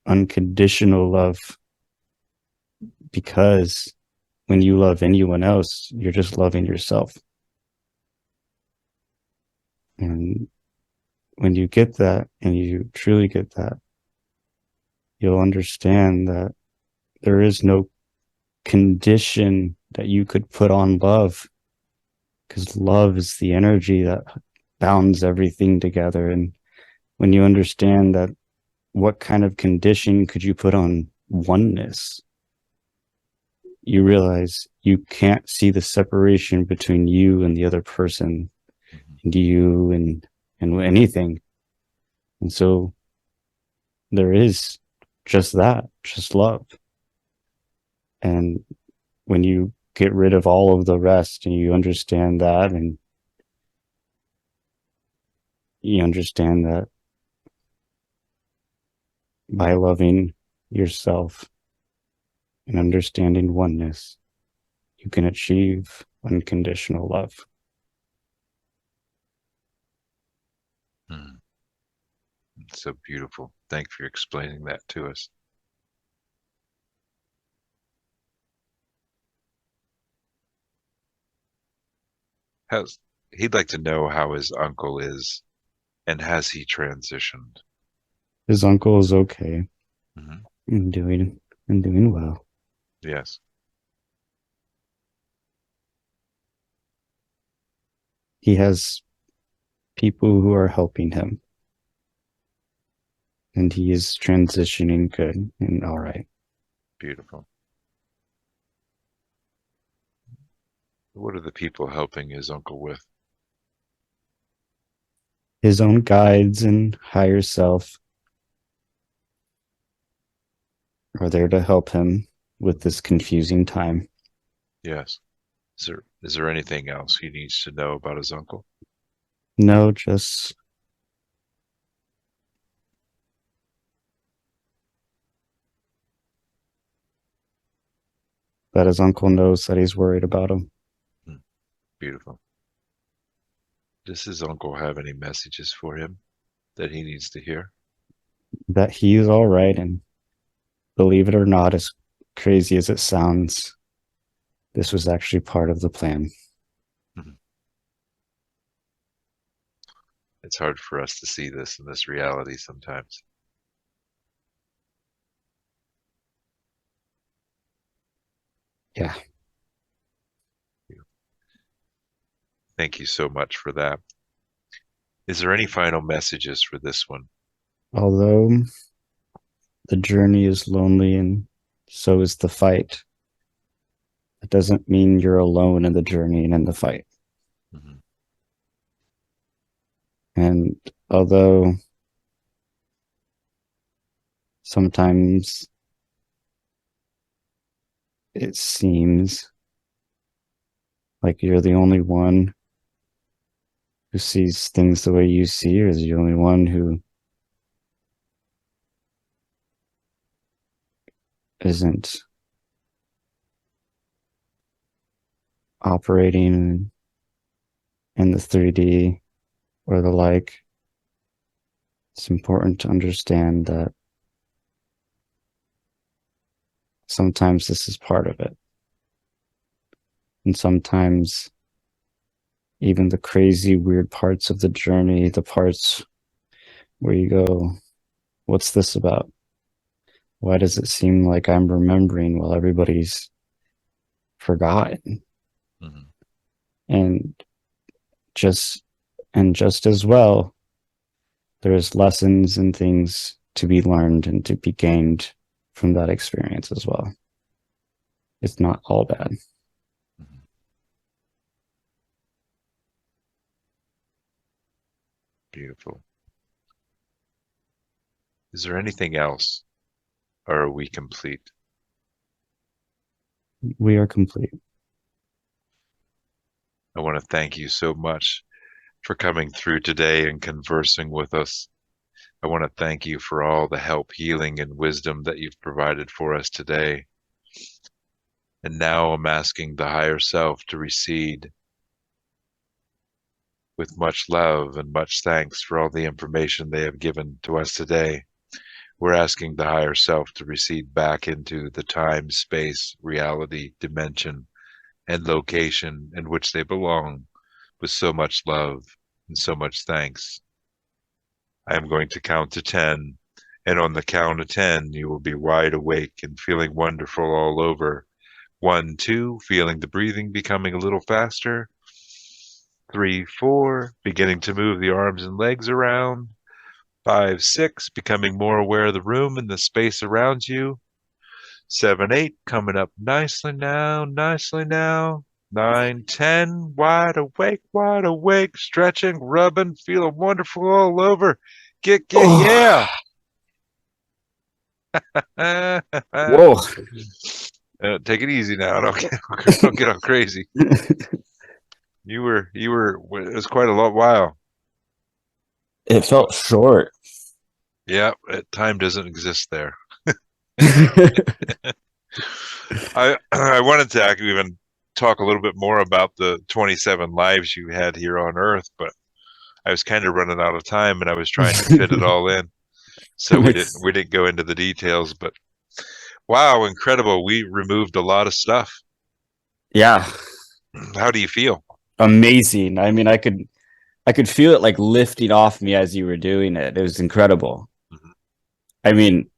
unconditional love. Because when you love anyone else, you're just loving yourself. And when you get that, and you truly get that, you'll understand that there is no condition that you could put on love, because love is the energy that bounds everything together. And when you understand that, what kind of condition could you put on oneness? You realize you can't see the separation between you and the other person, Mm-hmm. and you and anything. And so there is just that, just love. And when you get rid of all of the rest, and you understand that, and you understand that by loving yourself and understanding oneness, you can achieve unconditional love. Mm. It's so beautiful. Thanks for explaining that to us. How's, he'd like to know how his uncle is and has he transitioned? His uncle is okay Mm-hmm. and doing well. Yes. He has people who are helping him, and he is transitioning good and all right. Beautiful. What are the people helping his uncle with? His own guides and higher self are there to help him with this confusing time. Yes. Is there anything else he needs to know about his uncle? No, just that his uncle knows that he's worried about him, Hmm. Beautiful. Does his uncle have any messages for him that he needs to hear? that he's all right. And believe it or not, as crazy as it sounds, this was actually part of the plan. Mhm. It's hard for us to see this in this reality sometimes. Yeah. Thank you so much for that. Is there any final messages for this one? Although the journey is lonely and so is the fight, it doesn't mean you're alone in the journey and in the fight. Mm-hmm. And although sometimes it seems like you're the only one who sees things the way you see, or is the only one who isn't operating in the 3D or the like, it's important to understand that sometimes this is part of it. And sometimes even the crazy, weird parts of the journey, the parts where you go, what's this about? why does it seem like I'm remembering while everybody's forgotten? Hmm. And just just as well, there's lessons and things to be learned and to be gained from that experience as well. It's not all bad. Hmm. Beautiful. Is there anything else, or are we complete? We are complete. I want to thank you so much for coming through today and conversing with us. I want to thank you for all the help, healing, and wisdom that you've provided for us today. And now I'm asking the higher self to recede with much love and much thanks for all the information they have given to us today. We're asking the higher self to recede back into the time, space, reality, dimension, and location in which they belong with so much love and so much thanks. I am going to count to 10, and on the count of 10, you will be wide awake and feeling wonderful all over. 1, 2, feeling the breathing becoming a little faster. 3, 4, beginning to move the arms and legs around. 5, 6, becoming more aware of the room and the space around you. 7, 8, coming up nicely now, nicely now. 9, 10, wide awake, stretching, rubbing, feeling wonderful all over. Get, Oh, yeah. whoa. Take it easy now. Don't get all crazy. It was quite a lot while. It felt short. Yeah, time doesn't exist there. I wanted to even talk a little bit more about the 27 lives you had here on Earth, but I was kind of running out of time and I was trying to fit it all in. So Makes, we didn't go into the details, but wow, incredible. We removed a lot of stuff. yeah, How do you feel? amazing. I mean, I could feel it like lifting off me as you were doing it. It was incredible. Mhm. I mean,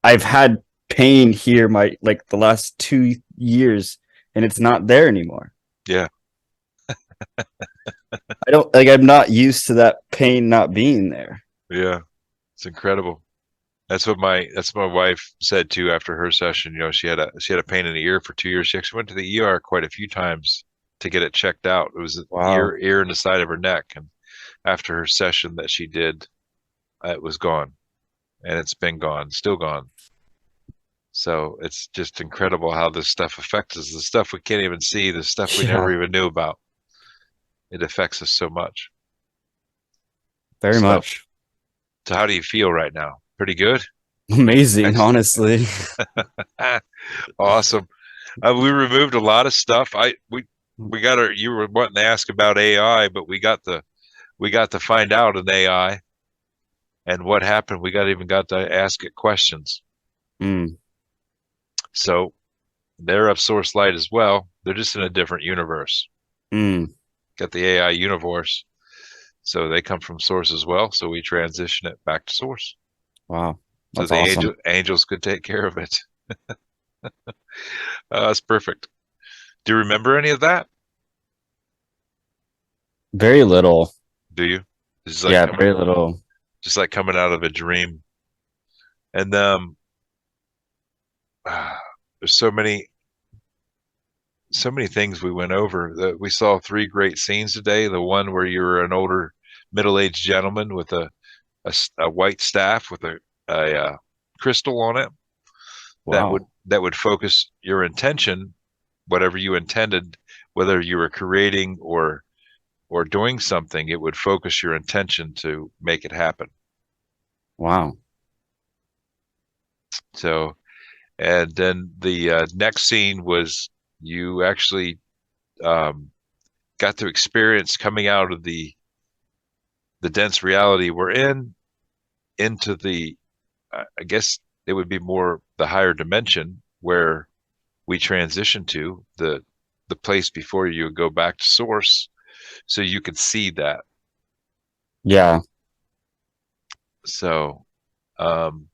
I've had pain here my like the last 2 years, and it's not there anymore. Yeah, I don't like I'm not used to that pain not being there. yeah. It's incredible. That's what my wife said too after her session. You know, she had a pain in the ear for 2 years. She actually went to the ER quite a few times to get it checked out. It was an Wow. ear in the side of her neck, and after her session that she did, it was gone, and it's been gone, still gone. So it's just incredible how this stuff affects us. The stuff we can't even see, the stuff we never Yeah, even knew about. It affects us so much. very So, much. so how do you feel right now? Pretty good. Amazing, Excellent. honestly. Awesome. We removed a lot of stuff. We got our. You were wanting to ask about AI, but we got to find out an AI and what happened. We got to ask it questions. Mm, So they're of source light as well. They're just in a different universe. mm, Got the AI universe. So they come from source as well. So we transition it back to source. wow. So That's the awesome. angels could take care of it. That's perfect. Do you remember any of that? Very little. Do you? It's like Yeah, very little. just like coming out of a dream. And there's so many things we went over. We saw three great scenes today. The one where you were an older middle-aged gentleman with a white staff with a crystal on it Wow. that would focus your intention, whatever you intended, whether you were creating or doing something, it would focus your intention to make it happen. Wow. So, and then the next scene was you actually um, got to experience coming out of the dense reality we're in into the I guess it would be more the higher dimension where we transition to the place before you go back to source so you could see that. Yeah. So um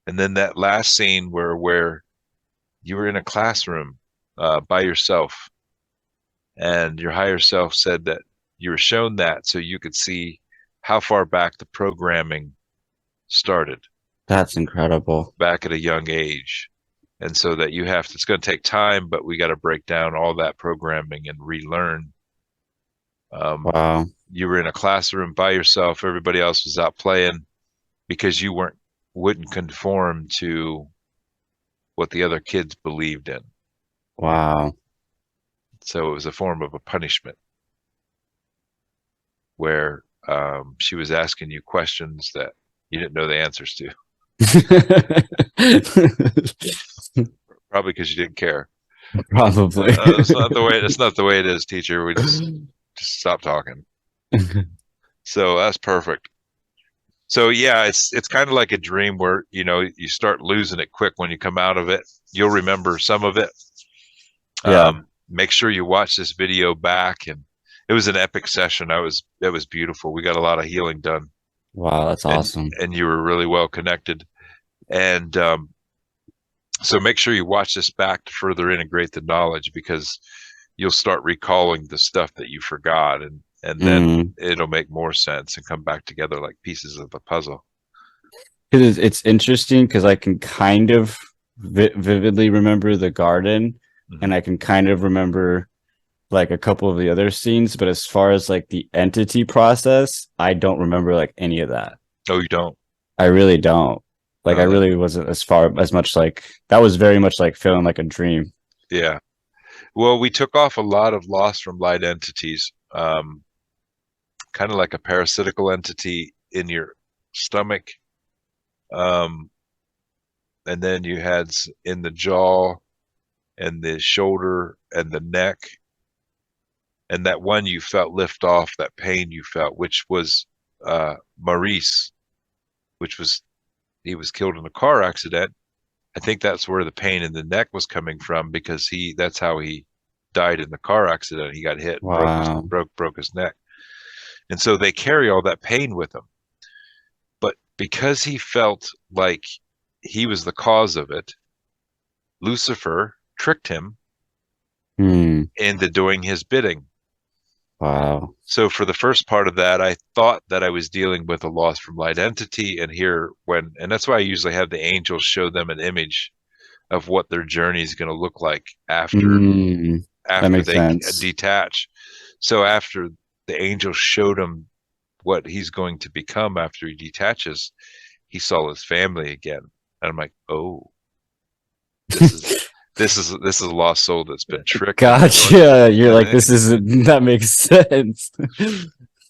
And then that last scene where you were in a classroom by yourself, and your higher self said that you were shown that so you could see how far back the programming started, That's incredible. back at a young age. And so that you have to, it's going to take time, but we got to break down all that programming and relearn. Wow. You were in a classroom by yourself, everybody else was out playing because you wouldn't conform to what the other kids believed in. Wow. So it was a form of a punishment where she was asking you questions that you didn't know the answers to, probably because you didn't care. Probably. That's not the way. That's not the way it is, teacher. We just stop talking. So that's perfect. So yeah, it's kind of like a dream where you start losing it quick when you come out of it. You'll remember some of it. Yeah. Make sure you watch this video back, and it was an epic session. It was beautiful. We got a lot of healing done, Wow, that's and awesome. you were really well connected. And so make sure you watch this back to further integrate the knowledge, because you'll start recalling the stuff that you forgot, and then Mm. it'll make more sense and come back together like pieces of the puzzle. It's interesting because I can kind of vividly remember the garden, and Hmm. I can kind of remember like a couple of the other scenes, but as far as like the entity process, I don't remember like any of that. Oh, you don't? I really don't. Like I Oh, that, really wasn't as much like that was very much like feeling like a dream. yeah. Well, we took off a lot of loss from light entities, kind of like a parasitical entity in your stomach. Um, and then you had in the jaw and the shoulder and the neck. And that one you felt lift off, that pain you felt, which was Maurice, which was, he was killed in a car accident. I think that's where the pain in the neck was coming from, because that's how he died in the car accident. He got hit and Wow. broke his neck. And so they carry all that pain with him. But because he felt like he was the cause of it, Lucifer tricked him Hmm. into doing his bidding. Wow. So for the first part of that, I thought that I was dealing with a loss from light entity. And and that's why I usually have the angels show them an image of what their journey is going to look like Hmm. That after makes they sense. detach. So after the angel showed him what he's going to become after he detaches, he saw his family again. And I'm like, oh, this is this is a lost soul that's been tricked into doing. Gotcha. You're like, this isn't, that makes sense.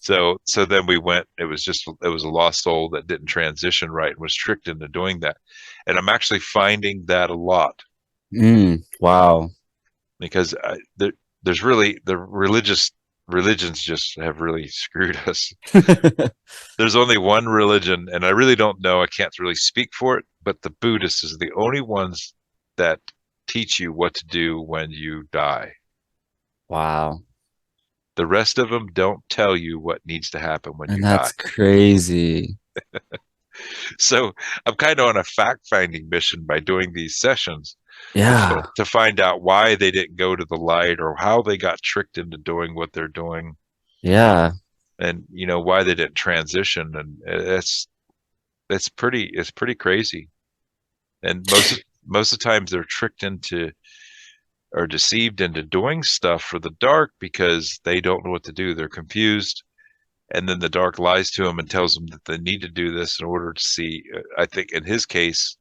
So then we went, it was a lost soul that didn't transition right and was tricked into doing that. And I'm actually finding that a lot, Wow. because there's really the religions just have really screwed us. There's only one religion, and I really don't know, I can't really speak for it, but the Buddhists is the only ones that teach you what to do when you die. Wow. The rest of them don't tell you what needs to happen when And you die. that's crazy. So I'm kind of on a fact-finding mission by doing these sessions Yeah. to find out why they didn't go to the light, or how they got tricked into doing what they're doing, Yeah. and why they didn't transition. And it's pretty crazy. And most of the times they're tricked into or deceived into doing stuff for the dark because they don't know what to do. They're confused, and then the dark lies to them and tells them that they need to do this in order to see. I think in his case,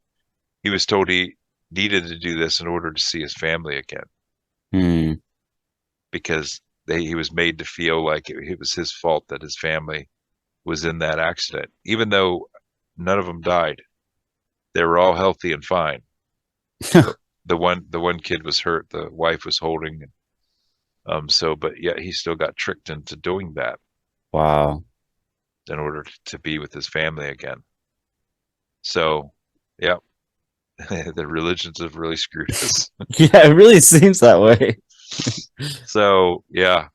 he was told he needed to do this in order to see his family again, Hmm. because he was made to feel like it was his fault that his family was in that accident, even though none of them died. They were all healthy and fine. The, the one kid was hurt. The wife was holding. But yeah, he still got tricked into doing that Wow. in order to be with his family again. So, yeah, the religions have really screwed us. Yeah, it really seems that way. So, yeah.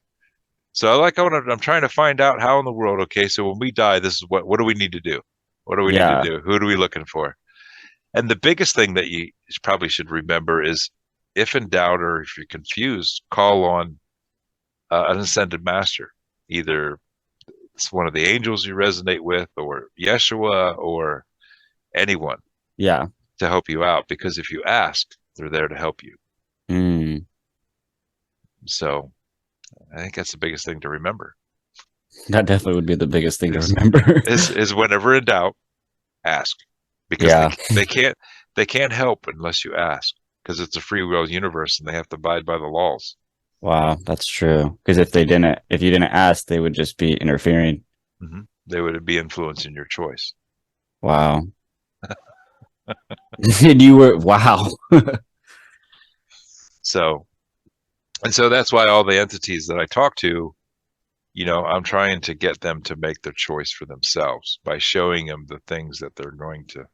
So I'm trying to find out how in the world. Okay, so when we die, this is what do we need to do? What do we need to Yeah. do? Who are we looking for? And the biggest thing that you probably should remember is, if in doubt or if you're confused, call on an ascended master. Either it's one of the angels you resonate with, or Yeshua, or anyone Yeah. to help you out. Because if you ask, they're there to help you. Mm. So I think that's the biggest thing to remember. That definitely would be the biggest thing to Is remember. is whenever in doubt, ask, because Yeah. they can't help unless you ask, because it's a free will universe and they have to abide by the laws. Wow, that's true. Because if you didn't ask, they would just be interfering. Hmm. They would be influencing your choice. Wow. And you were, wow. So, and so that's why all the entities that I talk to, I'm trying to get them to make their choice for themselves by showing them the things that they're going to,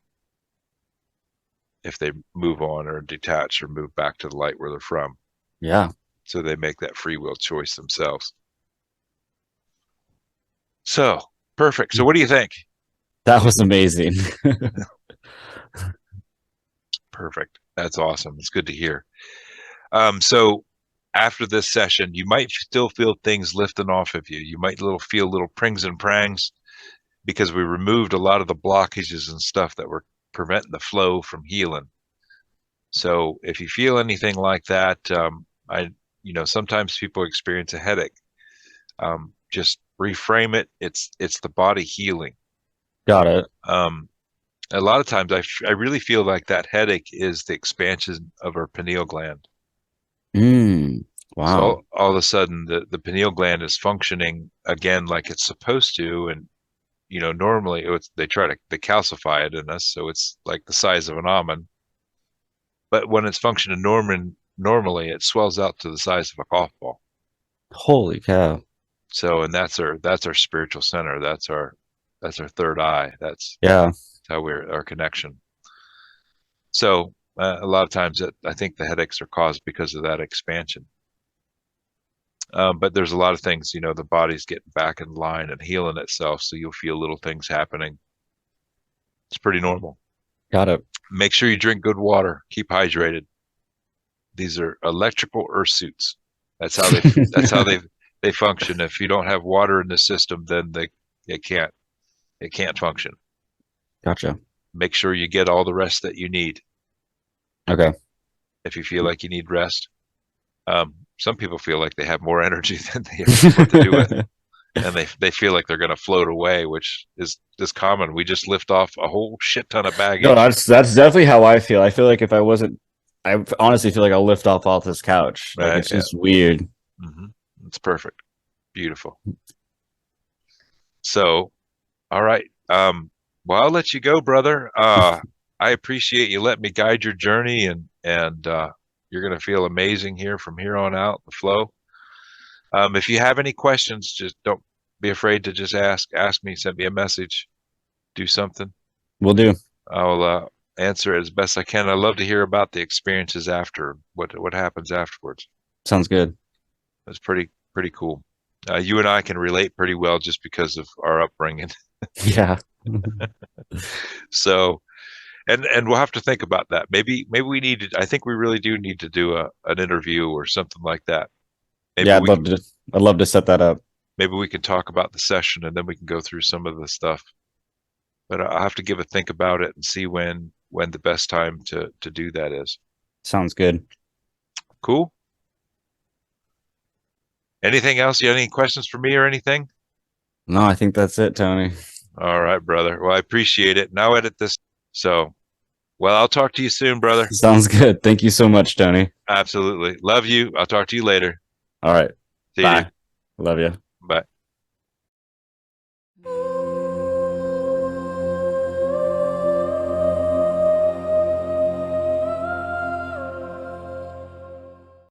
if they move on or detach or move back to the light where they're from. Yeah. So they make that free will choice themselves. So, perfect. So what do you think? That was amazing. Perfect. That's awesome. It's good to hear. So after this session, you might still feel things lifting off of you. You might feel little prings and prangs, because we removed a lot of the blockages and stuff that were preventing the flow from healing. So if you feel anything like that, sometimes people experience a headache. Just reframe it. It's the body healing. Got it. A lot of times I really feel like that headache is the expansion of our pineal gland. Mm. So Wow. all of a sudden the pineal gland is functioning again like it's supposed to. And normally they calcify it in us, so it's like the size of an almond. But when it's functioning normally, it swells out to the size of a golf ball. Holy cow. So, and that's our spiritual center. That's our third eye. That's Yeah. how our connection. So a lot of times I think the headaches are caused because of that expansion. But there's a lot of things, the body's getting back in line and healing itself. So you'll feel little things happening. It's pretty normal. Got it. Make sure you drink good water. Keep hydrated. These are electrical earth suits. That's how they function. If you don't have water in the system, then it can't function. Gotcha. Make sure you get all the rest that you need. Okay. If you feel like you need rest, some people feel like they have more energy than they have what to do with, and they feel like they're going to float away, which is common. We just lift off a whole shit ton of baggage. No, that's definitely how I feel. I feel like if I wasn't, I honestly feel like I'll lift off this couch. Like it's just weird. Mm-hmm. It's perfect. Beautiful. So, all right. Well, I'll let you go, brother. I appreciate you letting me guide your journey, and you're going to feel amazing here from here on out, the flow. If you have any questions, just don't be afraid to just ask me, send me a message, do something. Will do. I'll answer it as best I can. I love to hear about the experiences after, what happens afterwards. Sounds good. That's pretty cool. You and I can relate pretty well just because of our upbringing. Yeah. So, and we'll have to think about that. Maybe we need to. I think we really do need to do an interview or something like that. Maybe yeah, I'd love to set that up. Maybe we can talk about the session, and then we can go through some of the stuff. But I'll have to give a think about it and see when the best time to do that is. Sounds good. Cool. Anything else? You have any questions for me or anything? No, I think that's it, Tony. All right, brother. Well, I appreciate it. Now edit this. So, well, I'll talk to you soon, brother. Sounds good. Thank you so much, Tony. Absolutely. Love you. I'll talk to you later. All right. See Bye. you. Love you. Bye.